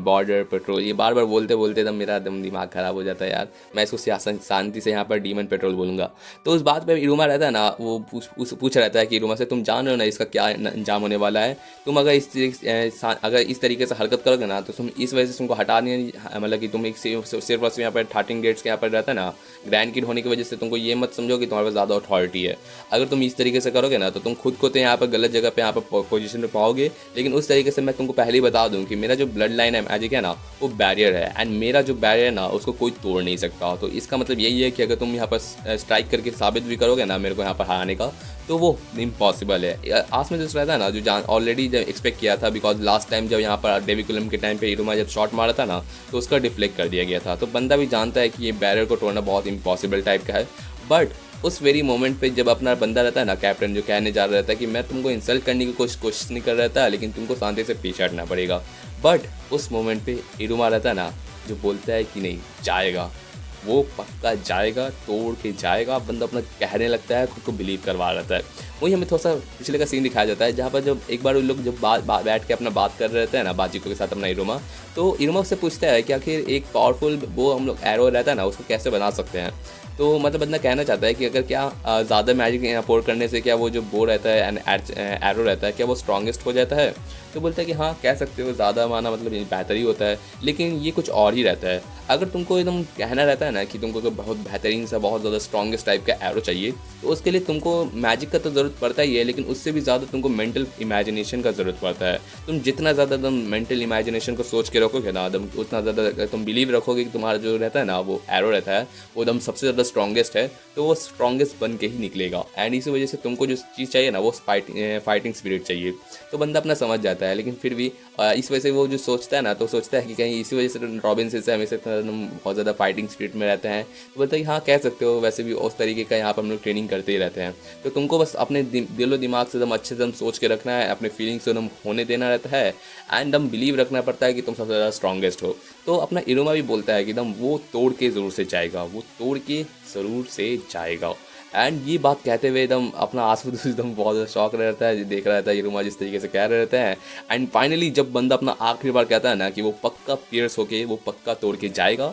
बॉर्डर पेट्रोल, ये बार बार बोलते बोलते एकदम मेरा एकदम दिमाग ख़राब हो जाता है यार। मैं इसको शांति से यहाँ पर डीमन पेट्रोल बोलूँगा। तो उस बात पे इरुमा रहता है ना, वो पूछ रहता है कि इरुमा से, तुम जान रहे हो ना इसका क्या अंजाम होने वाला है, तुम अगर इस तरीके से हरकत करोगे ना, तो तुम इस वजह से तुमको हटाने, मतलब कि तुम एक सिर्फ और सिर्फ यहाँ पर 13 गेट्स के यहाँ पर रहता है ना, ग्रैंड किड होने की वजह से तुमको ये मत समझो कि तुम्हारे पास ज़्यादा अथॉरिटी है। अगर तुम इस तरीके से करोगे ना, तो तुम खुद को तो यहाँ पर गलत जगह पे यहाँ पर पोजीशन पे पाओगे। लेकिन उस तरीके से मैं तुमको पहले ही बता दूं कि मेरा जो ब्लड लाइन है मैजिक है ना, वो बैरियर है। एंड मेरा जो बैरियर है ना, उसको कोई तोड़ नहीं सकता। तो इसका मतलब यही है कि अगर तुम यहाँ पर स्ट्राइक करके साबित भी करोगे ना मेरे को यहाँ पर हराने का, तो वो इम्पॉसिबल है। आसमें जो रहता है ना, जो जान ऑलरेडी जब एक्सपेक्ट किया था, बिकॉज लास्ट टाइम जब यहाँ पर डेविकुलम के टाइम पे इरुमा जब शॉट मारा था ना, तो उसका डिफ्लेक्ट कर दिया गया था। तो बंदा भी जानता है कि ये बैरियर को तोड़ना बहुत इम्पॉसिबल टाइप का है। बट उस वेरी मोमेंट पे जब अपना बंदा रहता है ना, कैप्टन, जो कहने जा रहा था कि मैं तुमको इंसल्ट करने की कोशिश नहीं कर रहा था, लेकिन तुमको शांति से पीछे हटना पड़ेगा। बट उस मोमेंट पे इरुमा रहता है ना, जो बोलता है कि नहीं, जाएगा, वो पक्का जाएगा, तोड़ के जाएगा। बंदा अपना कहने लगता है, खुद को बिलीव करवा रहता है। वही हमें थोड़ा सा पिछले का सीन दिखाया जाता है, जहाँ पर जब एक बार उन लोग जब बैठ के अपना बात कर रहे थे ना बाजीको के साथ अपना इरुमा, तो इरुमा से पूछता है कि आखिर एक पावरफुल वो हम लोग एरो रहता है ना, उसको कैसे बना सकते हैं। तो मतलब बंदा कहना चाहता है कि अगर क्या ज़्यादा मैजिक पोर करने से क्या वो जो बो रहता है एंड एरो रहता है, क्या वो स्ट्रॉन्गेस्ट हो जाता है। तो बोलता है कि हाँ, कह सकते हो, ज़्यादा माना मतलब बेहतर ही होता है, लेकिन ये कुछ और ही रहता है। अगर तुमको एकदम कहना रहता है ना कि तुमको अगर बहुत बेहतरीन सा, बहुत ज़्यादा स्ट्रॉन्गेस्ट टाइप का एरो चाहिए, तो उसके लिए तुमको मैजिक का तो ज़रूरत पड़ता ही है, लेकिन उससे भी ज़्यादा तुमको मेंटल इमेजिनेशन का ज़रूरत पड़ता है। तुम जितना ज़्यादा एकदम मेंटल इमेजिनेशन को सोच के रखोगे ना, एकदम उतना ज़्यादा तुम बिलीव रखोगे कि तुम्हारा जो रहता है ना, वो एरो रहता है, वो एकदम सबसे ज़्यादा स्ट्रॉन्गेस्ट है, तो वो स्ट्रॉन्गेस्ट बन के ही निकलेगा। एंड इसी वजह से तुमको जो चीज़ चाहिए ना, वो फाइटिंग स्पिरिट चाहिए। तो बंदा अपना समझ जाता है, लेकिन फिर भी इस वजह से वो जो सोचता है ना, तो सोचता है कि कहीं इसी वजह से रॉबिन से हमेशा बहुत ज़्यादा फाइटिंग स्पिरिट में रहते हैं। तो बोलता है कि हाँ, कह सकते हो, वैसे भी उस तरीके का यहाँ पर हम लोग ट्रेनिंग करते ही रहते हैं। तो तुमको बस अपने दिलो दिमाग से एकदम अच्छे से एकदम सोच के रखना है, अपने फीलिंग्स से एकदम होने देना रहता है, एंड एकदम बिलीव रखना पड़ता है कि तुम सबसे ज़्यादा स्ट्रॉन्गेस्ट हो। तो अपना इरुमा भी बोलता है कि एकदम वो तोड़ के ज़रूर से जाएगा, वो तोड़ के ज़रूर से जाएगा। एंड ये बात कहते हुए एकदम अपना आंसू एकदम बहुत ज़्यादा शौक रहता है, देख रहा था इरुमा जिस तरीके से कह रहे रहते हैं। एंड फाइनली जब बंदा अपना आखिरी बार कहता है ना कि वो पक्का पियर्स होके वो पक्का तोड़ के जाएगा,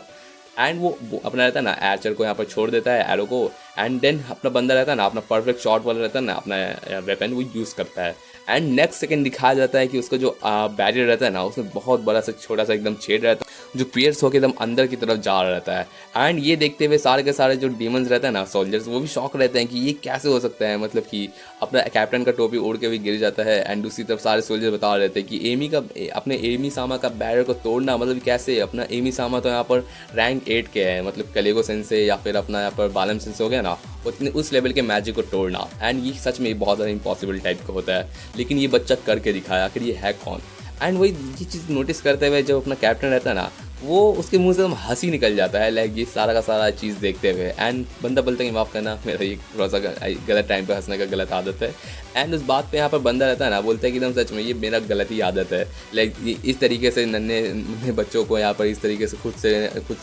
एंड वो अपना रहता है ना आर्चर को यहाँ पर छोड़ देता है, एरो को, एंड देन अपना बंदा रहता है ना अपना परफेक्ट शॉट वाला रहता है ना अपना वेपन वो यूज़ करता है। एंड नेक्स्ट सेकंड दिखाया जाता है कि उसका जो बैरियर रहता है ना उसमें बहुत बड़ा सा छोटा सा एकदम छेद रहता है जो पियर्स होकर एकदम अंदर की तरफ जा रहा रहता है। एंड ये देखते हुए सारे के सारे जो डीमंस रहते हैं ना सोल्जर्स, वो भी शॉक रहते हैं कि ये कैसे हो सकता है, मतलब कि अपना कैप्टन का टोपी उड़ के भी गिर जाता है। एंड दूसरी तरफ सारे सोल्जर बता रहे थे कि अपने एमी सामा का बैरियर को तोड़ना मतलब कैसे, अपना एमी सामा तो यहाँ पर रैंक 8 के है, मतलब कलेगो सेंसे या फिर अपना यहाँ पर बालम सेंसे हो गया ना, उतने उस लेवल के मैजिक को तोड़ना। एंड ये सच में बहुत ज़्यादा इम्पॉसिबल टाइप का होता है, लेकिन ये बच्चा करके दिखाया, आखिर ये है कौन। एंड वही ये चीज़ नोटिस करते हुए जो अपना कैप्टन रहता है ना, वो उसके मुंह से एकदम हंसी निकल जाता है, लाइक ये सारा का सारा चीज़ देखते हुए। एंड बंदा बोलता है कि माफ़ करना, मेरा ये थोड़ा सा गलत टाइम पे हंसने का गलत आदत है। एंड उस बात पे यहाँ पर बंदा रहता है ना, बोलता है कि एकदम सच में ये मेरा गलत ही आदत है, लाइक इस तरीके से नन्हे बच्चों को यहाँ पर इस तरीके से खुद से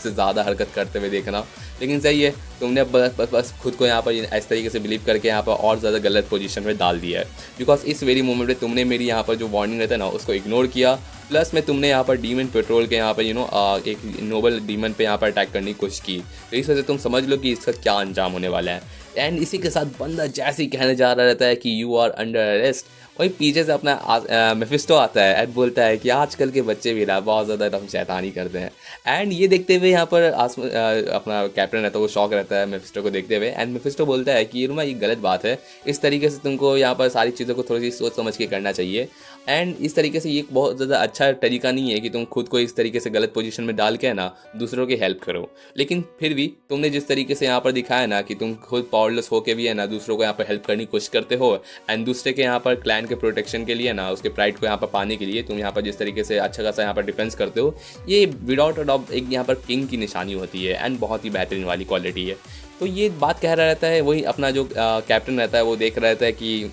ज़्यादा हरकत करते हुए देखना। लेकिन सही है, तुमने बस खुद को यहाँ पर इस तरीके से बिलीव करके यहाँ पर और ज़्यादा गलत पोजीशन में डाल दिया है, बिकॉज इस वेरी मोमेंट में तुमने मेरी यहाँ पर जो वार्निंग रहता है ना उसको इग्नोर किया, प्लस में तुमने यहाँ पर डीमन पेट्रोल के यहाँ पर एक नोबल डीमन पे यहाँ पर अटैक करने की कोशिश की। तो इस वजह से तुम समझ लो कि इसका क्या अंजाम होने वाला है। एंड इसी के साथ बंदा जैसे ही कहने जा रहा रहता है कि यू आर अंडर अरेस्ट, वही पीछे से अपना मेफिस्टो आता है एंड बोलता है कि आजकल के बच्चे भी ना बहुत ज़्यादा एकदम शैतानी करते हैं। एंड ये देखते हुए यहाँ पर अपना कैप्टन रहता है वो शौक रहता है मेफिस्टो को देखते हुए। एंड मेफिस्टो बोलता है कि ये गलत बात है, इस तरीके से तुमको यहाँ पर सारी चीज़ों को थोड़ी सी सोच समझ के करना चाहिए। एंड इस तरीके से ये बहुत ज़्यादा अच्छा तरीका नहीं है कि तुम खुद को इस तरीके से गलत पोजीशन में डाल के है ना दूसरों की हेल्प करो। लेकिन फिर भी तुमने जिस तरीके से यहाँ पर दिखाया ना कि तुम खुद पावरलेस होके भी है ना दूसरों को यहाँ पर हेल्प करने की कोशिश करते हो, एंड दूसरे के यहाँ पर क्लैन के प्रोटेक्शन के लिए ना उसके प्राइड को यहाँ पर पाने के लिए तुम यहाँ पर जिस तरीके से अच्छा खासा यहाँ पर डिफेंस करते हो, ये विदाउट अ डाउट एक यहाँ पर किंग की निशानी होती है एंड बहुत ही बेहतरीन वाली क्वालिटी है। तो ये बात कह रहा रहता है, वही अपना जो कैप्टन रहता है वो देख रहा रहता है कि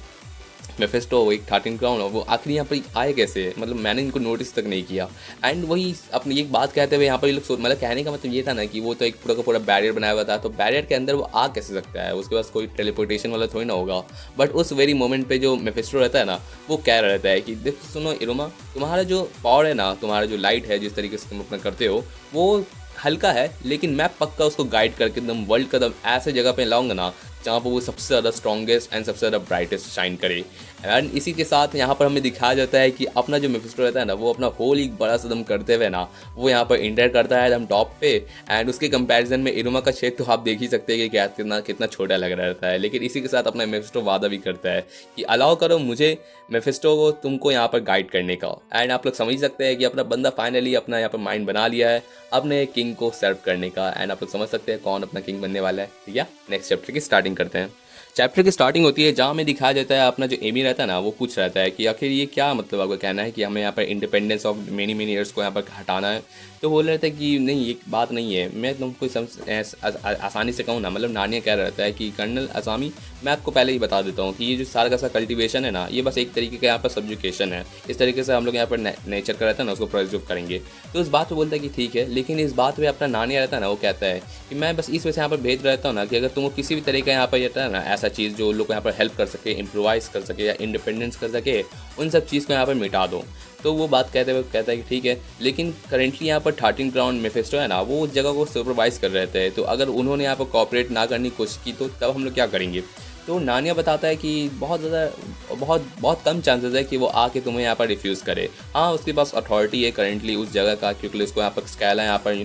मेफिस्टो एक 13 क्राउन और वो आखिरी यहाँ पर आए कैसे, मतलब मैंने इनको नोटिस तक नहीं किया। एंड वही अपनी एक बात कहते हुए यहाँ पर ये लोग मतलब कहने का मतलब ये था ना कि वो तो एक पूरा का पूरा बैरियर बनाया हुआ था, तो बैरियर के अंदर वो आ कैसे सकता है, उसके पास कोई टेलीपोर्टेशन वाला थोड़ी ना होगा। बट उस वेरी मोमेंट पे जो मेफिस्टो रहता है ना वो कह रहा रहता है कि देखो सुनो इरुमा, तुम्हारा जो पावर है ना, तुम्हारा जो लाइट है जिस तरीके से तुम अपना करते हो वो हल्का है, लेकिन मैं पक्का उसको गाइड करके एकदम वर्ल्ड का एकदम ऐसे जगह पे लाऊंगा ना जहाँ पर वो सबसे ज़्यादा स्ट्रॉन्गेस्ट एंड सबसे ज़्यादा ब्राइटेस्ट शाइन करे। एंड इसी के साथ यहाँ पर हमें दिखाया जाता है कि अपना जो मेफिस्टो रहता है ना वो अपना होल एक बड़ा सा दम करते हुए ना वो यहाँ पर इंटर करता है एकदम टॉप पे। एंड उसके कंपैरिजन में इरुमा का क्षेत्र तो आप देख ही सकते हैं कि क्या कितना छोटा लग रहा रहता है। लेकिन इसी के साथ अपना मेफिस्टो वादा भी करता है कि अलाउ करो मुझे मेफिस्टो को तुमको यहाँ पर गाइड करने का। एंड आप लोग समझ सकते हैं कि अपना बंदा फाइनली अपना यहाँ पर माइंड बना लिया है अपने किंग को सर्व करने का। एंड आप लोग समझ सकते हैं कौन अपना किंग बनने वाला है। ठीक है, नेक्स्ट चैप्टर की स्टार्टिंग करते हैं। चैप्टर की स्टार्टिंग होती है जहाँ में दिखाया जाता है अपना जो एमी रहता है ना वो पूछ रहता है कि आखिर ये क्या मतलब आपका कहना है कि हमें यहाँ पर इंडिपेंडेंस ऑफ मेनी ईयर्स को यहाँ पर हटाना है। तो बोल रहे थे कि नहीं ये बात नहीं है, मैं तुमको आसानी से कहूँ ना, मतलब नानिया कह रहता है कि कर्नल असामी मैं आपको पहले ही बता देता हूँ कि ये जो सारा का सारा कल्टिवेशन है ना ये बस एक तरीके का यहाँ पर सब्जुकेशन है, इस तरीके से हम लोग यहाँ पर नेचर का रहता है ना उसको प्रोड्यूस करेंगे। तो इस बात पर बोलता है कि ठीक है, लेकिन इस बात पर अपना नानिया रहता है ना वो कहता है कि मैं बस इस वजह से यहाँ पर भेज रहता हूँ ना कि अगर तुमको किसी भी तरीके यहाँ पर रहता है ना ऐसा चीज़ जो लोग यहाँ पर हेल्प कर सके, इम्प्रोवाइज़ कर सके या इंडिपेंडेंस कर सके, उन सब चीज़ को यहाँ पर मिटा दो। तो वो बात कहते हुए कहता है कि ठीक है, लेकिन करेंटली यहाँ पर 13 क्राउन मेफिस्टो है ना वो उस जगह को सुपरवाइज कर रहे थे, तो अगर उन्होंने यहाँ पर कॉपरेट ना करने की कोशिश की तो तब हम लोग क्या करेंगे। तो नानिया बताता है कि बहुत कम चांसेस है कि वो आके तुम्हें यहाँ पर रिफ्यूज़ करे। हाँ उसके पास अथॉरिटी है करेंटली उस जगह का, क्योंकि उसको यहाँ पर स्कैला यहाँ पर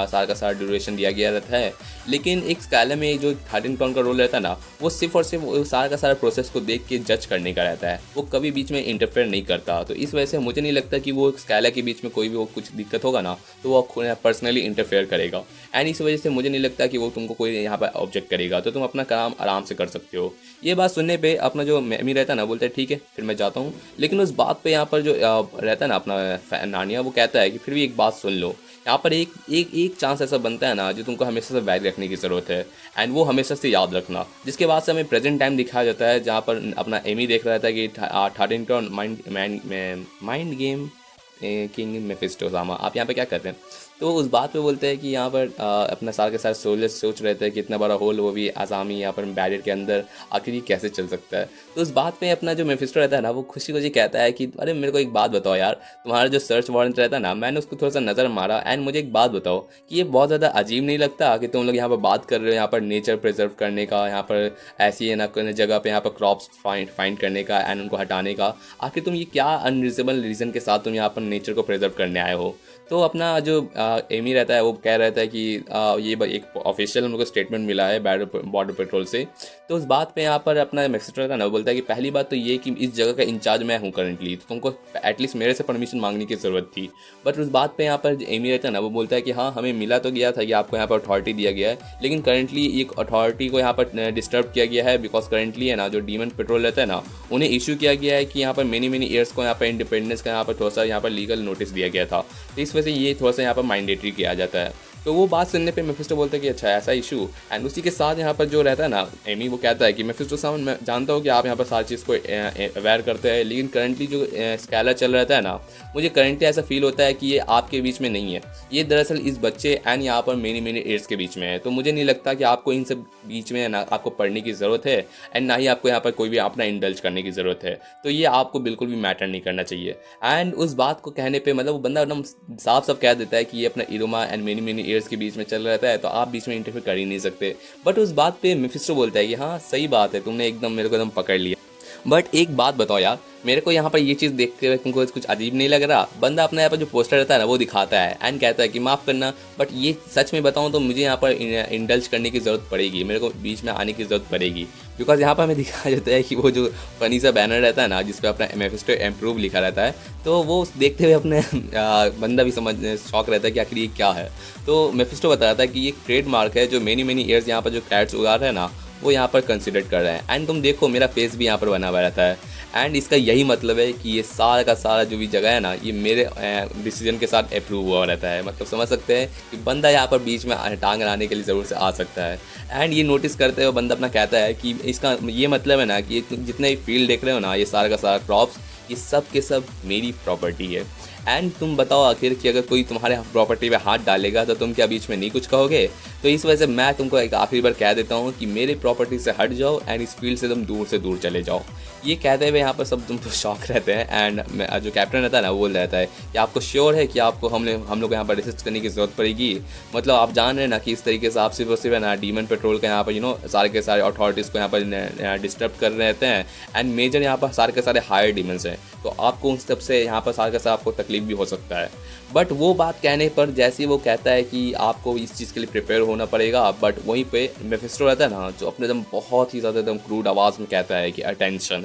सारा का सारा ड्यूरेशन दिया गया रहता है। लेकिन एक स्कैला में जो 13 क्राउन का रोल रहता है ना वो सिर्फ और सिर्फ सारा का सारा प्रोसेस को देख के जज करने का रहता है, वो कभी बीच में इंटरफेयर नहीं करता। तो इस वजह से मुझे नहीं लगता कि वो स्कैला के बीच में कोई भी वो कुछ दिक्कत होगा ना तो वो पर्सनली इंटरफेयर करेगा। एंड इस वजह से मुझे नहीं लगता कि वो तुमको कोई यहाँ पर ऑब्जेक्ट करेगा, तो तुम अपना काम आराम से कर सकते हो। ये बात सुनने पे अपना जो मेमी रहता है ना बोलता है ठीक है फिर मैं जाता हूँ। लेकिन उस बात पे यहाँ पर जो रहता है ना अपना नानिया वो कहता है कि फिर भी एक बात सुन लो, यहाँ पर एक चांस ऐसा बनता है ना जो तुमको हमेशा से वैल्यू रखने की ज़रूरत है, एंड वो हमेशा से याद रखना। जिसके बाद से हमें प्रेजेंट टाइम दिखाया जाता है जहाँ पर अपना एमी देख रहा था कि 13 crown mind game king Mephisto सामा, आप यहाँ पे क्या कर रहे हैं? तो उस बात पे बोलते हैं कि यहाँ पर अपना साल के साथ सोल्जर्स सोच रहे थे कि इतना बड़ा होल वो भी आसामी यहाँ पर बैरियर के अंदर आखिर ये कैसे चल सकता है। तो उस बात पे अपना जो मेफिस्टो रहता है ना, वो खुशी खुशी कहता है कि अरे मेरे को एक बात बताओ यार, तुम्हारा जो सर्च वारंट रहता है ना, मैंने उसको थोड़ा सा नज़र मारा एंड मुझे एक बात बताओ कि ये बहुत ज़्यादा अजीब नहीं लगता कि तुम लोग यहाँ पर बात कर रहे हो यहाँ पर नेचर प्रिजर्व करने का, यहाँ पर ऐसी है ना कोई जगह पे यहाँ पर क्रॉप्स फाइंड करने का एंड उनको हटाने का, आखिर तुम ये क्या अनरीजनेबल रीज़न के साथ तुम यहाँ पर नेचर को प्रिजर्व करने आए हो? तो अपना जो एमी रहता है वो कह रहता है कि ये एक ऑफिशियल उनको स्टेटमेंट मिला है बॉर्डर पेट्रोल से। तो उस बात पे यहाँ पर अपना मैक्सिस्टर रहता है ना, वो बोलता है कि पहली बात तो ये कि इस जगह का इंचार्ज मैं हूँ करंटली, तो तुमको एटलीस्ट मेरे से परमिशन मांगने की ज़रूरत थी। बट उस बात पे यहाँ पर एमी रहता है ना, वो बोलता है कि हाँ हमें मिला तो गया था कि आपको यहाँ पर अथॉरिटी दिया गया है, लेकिन करंटली एक अथॉरिटी को यहाँ पर डिस्टर्ब किया गया है, बिकॉज करंटली है ना जो डीमन पेट्रोल रहता है ना, उन्हें इशू किया गया है कि यहाँ पर मेनी ईयर्स को यहाँ पर इंडिपेंडेंस का यहाँ पर थोड़ा सा यहाँ पर लीगल नोटिस दिया गया था, तो इस वजह से ये थोड़ा सा यहाँ पर मैंडेटरी किया जाता है। तो वो बात सुनने पे मेफिस्टो बोलता है कि अच्छा ऐसा इशू, एंड उसी के साथ यहाँ पर जो रहता है ना एमी, वो कहता है कि मेफिस्टो साहब मैं जानता हूँ कि आप यहाँ पर सारी चीज़ को अवेयर करते हैं, लेकिन करंटली जो स्कैलर चल रहता है ना, मुझे करंटली ऐसा फील होता है कि ये आपके बीच में नहीं है, ये दरअसल इस बच्चे एंड यहाँ पर मेनी ईयर्स के बीच में है। तो मुझे नहीं लगता कि आपको इन सब बीच में ना आपको पढ़ने की ज़रूरत है एंड ना ही आपको यहाँ पर कोई भी अपना इंडल्ज करने की ज़रूरत है, तो ये आपको बिल्कुल भी मैटर नहीं करना चाहिए। एंड उस बात को कहने पर मतलब वो बंदा एकदम साफ साफ कह देता है कि ये अपना इरोमा एंड मेनी ईयर्स के बीच में चल रहता है, तो आप बीच में इंटरफेयर कर ही नहीं सकते। बट उस बात पे मेफिस्टो बोलता है कि हाँ सही बात है, तुमने एकदम मेरे को एकदम पकड़ लिया, बट एक बात बताओ यार, मेरे को यहाँ पर ये चीज़ देखते हुए तुमको कुछ अजीब नहीं लग रहा? बंदा अपने यहाँ पर जो पोस्टर रहता है ना वो दिखाता है एंड कहता है कि माफ़ करना, बट ये सच में बताऊँ तो मुझे यहाँ पर इंडल्ज करने की ज़रूरत पड़ेगी, मेरे को बीच में आने की ज़रूरत पड़ेगी, बिकॉज यहाँ पर हमें दिखाया जाता है कि वो जो फनी सा बैनर रहता है ना जिस पर अपना मेफिस्टो इम्प्रूव लिखा रहता है, तो वो देखते हुए अपने बंदा भी समझ शौक रहता है कि आखिर ये क्या है। तो मेफिस्टो बताता है कि ये ट्रेडमार्क है जो मेनी ईयर्स यहाँ पर जो कैट्स उगा रहे हैं ना वो यहाँ पर कंसिडर कर रहे हैं, एंड तुम देखो मेरा फेस भी यहाँ पर बना हुआ रहता है, एंड इसका यही मतलब है कि ये सारा का सारा जो भी जगह है ना ये मेरे डिसीजन के साथ अप्रूव हुआ रहता है। मतलब समझ सकते हैं कि बंदा यहाँ पर बीच में टांग अड़ाने के लिए ज़रूर से आ सकता है। एंड ये नोटिस करते हुए बंदा अपना कहता है कि इसका ये मतलब है ना कि जितने फील्ड देख रहे हो ना, ये सारा का सारा क्रॉप्स, ये सब के सब मेरी प्रॉपर्टी है। एंड तुम बताओ आखिर कि अगर कोई तुम्हारे प्रॉपर्टी पे हाथ डालेगा तो तुम क्या बीच में नहीं कुछ कहोगे? तो इस वजह से मैं तुमको एक आखिरी बार कह देता हूँ कि मेरी प्रॉपर्टी से हट जाओ एंड इस फील्ड से तुम दूर से दूर चले जाओ। ये कहते हुए यहाँ पर सब तुम तो शौक रहते हैं, एंड जो कैप्टन रहता है ना वो बोल रहता है कि आपको श्योर है कि आपको हम लोग यहाँ पर रिसर्च करने की ज़रूरत पड़ेगी? मतलब आप जान रहे हैं ना कि इस तरीके से आप सिर्फ और सिर्फ है ना डीमन पेट्रोल का यहाँ पर सारे के सारे अथॉरिटीज़ को यहाँ पर डिस्टर्ब कर रहे रहते हैं, एंड मेजर यहाँ पर सारे के सारे हायर डीमन्स हैं, तो आपको उन सब से यहाँ पर सारे का सारा आपको तकलीफ भी हो सकता है। बट वो बात कहने पर जैसे ही वो कहता है कि आपको इस चीज़ के लिए प्रिपेयर होना पड़ेगा, बट वहीं पे मेफिस्टो रहता है ना जो अपने एकदम बहुत ही ज़्यादा एकदम क्रूड आवाज़ में कहता है कि अटेंशन,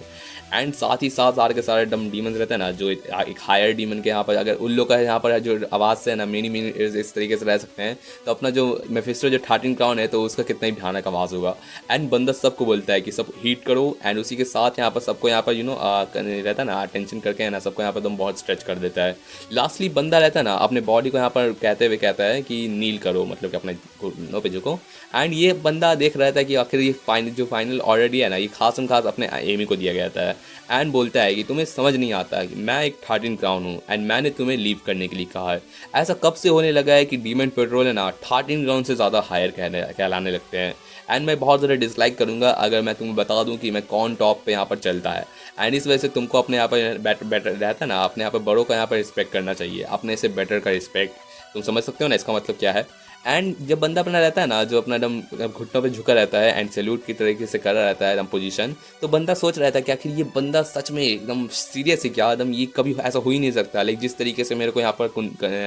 एंड साथ ही साथ सारे के सारे डम डीमंस रहते हैं ना जो एक हायर डीमन के यहाँ पर अगर उन लोग का यहाँ पर जो आवाज़ से है ना मेनी इस तरीके से रह सकते हैं, तो अपना जो मेफिस्टो जो 13 क्राउन है तो उसका कितना ही भयानक आवाज़ होगा। एंड बंदा सबको बोलता है कि सब हीट करो, एंड उसी के साथ यहाँ पर सबको यहाँ पर रहता है ना अटेंशन करके है ना सबको यहाँ पर एकदम बहुत स्ट्रेच कर देता है। लास्टली बंदा रहता है ना अपने बॉडी को यहाँ पर कहते हुए कहता है कि नील करो, मतलब कि अपने घुटनों पे झुको। एंड ये बंदा देख रहा था कि आखिर ये फाइनल ऑर्डर है ना ये खास अपने एमी को दिया गया था, एंड बोलता है कि तुम्हें समझ नहीं आता कि मैं एक 13 क्राउन हूँ एंड मैंने तुम्हें लीव करने के लिए कहा है। ऐसा कब से होने लगा है कि डीमन पेट्रोल है ना 13 क्राउन से ज़्यादा हायर कहलाने लगते हैं, एंड मैं बहुत ज़्यादा डिसलाइक करूँगा अगर मैं तुम्हें बता दूँ कि मैं कौन टॉप पे यहाँ पर चलता है। एंड इस वजह से तुमको अपने यहाँ पर बेटर रहता है ना, अपने यहाँ पर बड़ों का यहाँ पर रिस्पेक्ट करना चाहिए, अपने से बेटर का रिस्पेक्ट। तुम समझ सकते हो ना इसका मतलब क्या है? एंड जब बंदा अपना रहता है ना जो अपना एकदम घुटनों पे झुका रहता है एंड सैल्यूट की तरीके से कर रहा रहता है एकदम पोजीशन, तो बंदा सोच रहा था कि आखिर ये बंदा सच में एकदम सीरियस है क्या? एकदम ये कभी ऐसा हो ही नहीं सकता। लेकिन जिस तरीके से मेरे को यहाँ पर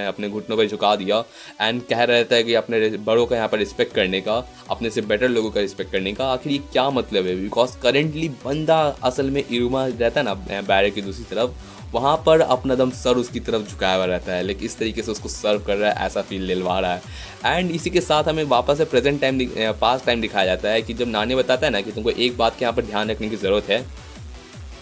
अपने घुटनों पे झुका दिया एंड कह रहता है कि अपने बड़ों का यहाँ पर रिस्पेक्ट करने का, अपने से बेटर लोगों का रिस्पेक्ट करने का, आखिर ये क्या मतलब है? बिकॉज करेंटली बंदा असल में इरुमा रहता है ना बैरर की दूसरी तरफ, वहाँ पर अपना दम सर उसकी तरफ झुकाया हुआ रहता है, लेकिन इस तरीके से उसको सर्व कर रहा है ऐसा फील दिलवा रहा है। एंड इसी के साथ हमें वापस से प्रेजेंट टाइम पास्ट टाइम दिखाया जाता है कि जब नानी बताता है ना कि तुमको एक बात के यहाँ पर ध्यान रखने की ज़रूरत है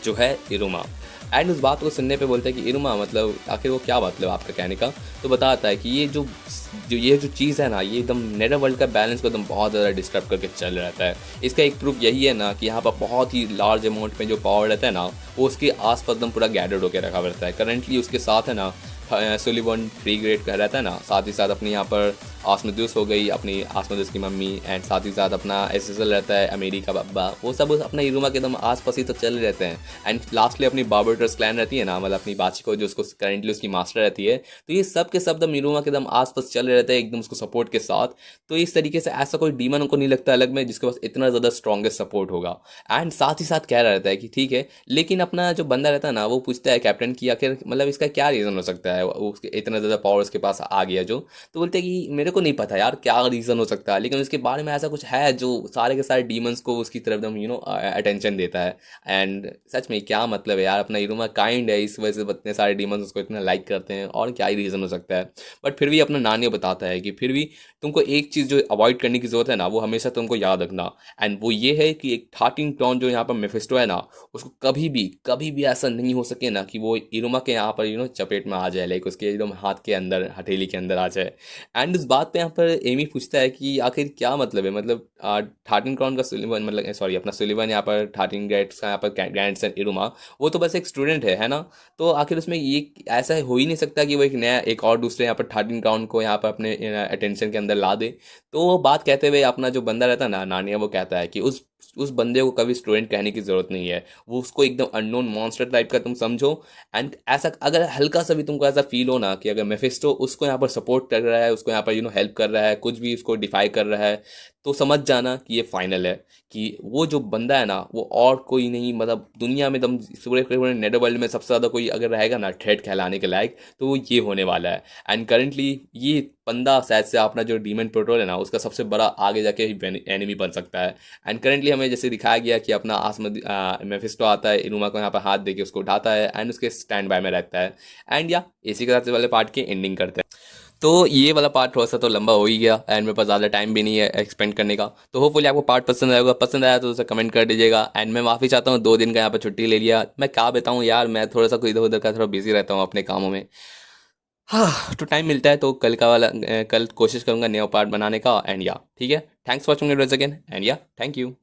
जो है इरुमा। एंड उस बात को सुनने पे बोलता है कि इरुमा मतलब आखिर वो क्या मतलब आपका कहने का? तो बताता है कि ये जो चीज़ है ना ये एकदम नेदर वर्ल्ड का बैलेंस को एकदम बहुत ज़्यादा डिस्टर्ब करके चल रहता है। इसका एक प्रूफ यही है ना कि यहाँ पर बहुत ही लार्ज अमाउंट में जो पावर रहता है ना वो उसके आसपास एकदम पूरा गैदर्ड होकर रखा रहता है। करंटली उसके साथ है ना सुलिवन फ्री ग्रेड का रहता है ना, साथ ही साथ अपनी यहाँ पर आसमदूस हो गई, अपनी आसमदूस की मम्मी, एंड साथ ही साथ अपना एसेसल रहता है अमेरिका बब्बा, वो सब अपना इरुमा के एकदम आस पास ही तो चल रहते हैं। एंड लास्टली अपनी बार्बोटर्स क्लैन रहती है ना, मतलब अपनी बाची को जो उसको करेंटली उसकी मास्टर रहती है, तो ये सब के सब एकदम इरुमा के एकदम आस पास चल रहते हैं एकदम उसको सपोर्ट के साथ। तो इस तरीके से ऐसा कोई डीमन उनको नहीं लगता अलग में जिसके पास इतना ज़्यादा स्ट्रॉन्गेस्ट सपोर्ट होगा। एंड साथ ही साथ कह रहा रहता है कि ठीक है, लेकिन अपना जो बंदा रहता है ना, वो पूछता है कैप्टन की आखिर मतलब इसका क्या रीज़न हो सकता है, वो उसके इतना ज़्यादा पावर उसके पास आ गया जो। तो बोलते हैं कि मेरे को नहीं पता यार क्या रीज़न हो सकता है, लेकिन उसके बारे में ऐसा कुछ है जो सारे के सारे डीमंस को उसकी तरफ एकदम अटेंशन देता है। एंड सच में क्या मतलब है यार, अपना इरुमा काइंड है, इस वजह से इतने सारे डीमंस उसको इतना लाइक करते हैं, और क्या ही रीज़न हो सकता है। बट फिर भी अपना नानियो बताता है कि फिर भी तुमको एक चीज़ जो अवॉइड करने की ज़रूरत है ना, वो हमेशा तुमको याद रखना। एंड वो ये है कि एक थार्टिंग टॉन जो यहाँ पर मेफिस्टो है ना, उसको कभी भी ऐसा नहीं हो सके ना कि वो इरुमा के यहाँ पर चपेट में आ जाए, लाइक उसके एकदम हाथ के अंदर हथेली के अंदर आ जाए। एंड उस बात पे यहाँ पर एमी पूछता है कि आखिर क्या मतलब है, मतलब थार्टिन क्रॉन का सुलिवन, मतलब सॉरी अपना सुलिवन यहाँ पर थार्टिन ग्रेड्स का यहाँ पर ग्रैंडसन इरुमा, वो तो बस एक स्टूडेंट है ना। तो आखिर उसमें ये ऐसा हो ही नहीं सकता कि वो एक नया एक और दूसरे यहाँ पर थार्टिन क्रॉन को यहाँ पर अपने अटेंशन के अंदर ला दे। तो वो बात कहते हुए अपना जो बंदा रहता है ना नानिया, वो कहता है कि उस बंदे को कभी स्टूडेंट कहने की जरूरत नहीं है, वो उसको एकदम अननोन मॉन्स्टर टाइप का तुम समझो। एंड ऐसा अगर हल्का सा भी तुमको ऐसा फील हो ना कि अगर मेफिस्टो उसको यहाँ पर सपोर्ट कर रहा है, उसको यहाँ पर हेल्प कर रहा है, कुछ भी उसको डिफाई कर रहा है, तो समझ जाना कि ये फाइनल है, कि वो जो बंदा है ना वो और कोई नहीं, मतलब दुनिया में एकदम पूरे नेडर वर्ल्ड में सबसे ज़्यादा कोई अगर रहेगा ना थ्रेट कहलाने के लायक, तो वो ये होने वाला है। एंड करेंटली ये बंदा शायद से अपना जो डीमन पेट्रोल है ना, उसका सबसे बड़ा आगे जाके एनिमी बन सकता है। एंड करेंटली हमें जैसे दिखाया गया कि अपना मेफिस्टो आता है, इनुमा को यहाँ पर हाथ देके उसको उठाता है, एंड उसके स्टैंड बाय में रहता है। एंड या इसी के साथ से वाले पार्ट की एंडिंग करते हैं। तो ये वाला पार्ट थोड़ा सा तो लंबा हो ही गया, एंड मेरे पास ज़्यादा टाइम भी नहीं है एक्सपेंड करने का। तो होपफुली आपको पार्ट पसंद आएगा, पसंद आया तो उसे कमेंट कर दीजिएगा। एंड मैं माफ़ी चाहता हूँ 2 दिन का यहाँ पर छुट्टी ले लिया, मैं क्या बताऊँ यार, मैं थोड़ा सा इधर उधर का थोड़ा बिजी रहता हूँ अपने कामों में। हाँ, तो टाइम मिलता है तो कल का वाला कल कोशिश करूँगा नया पार्ट बनाने का। एंड या ठीक है, thanks for watching it once again, and या थैंक यू।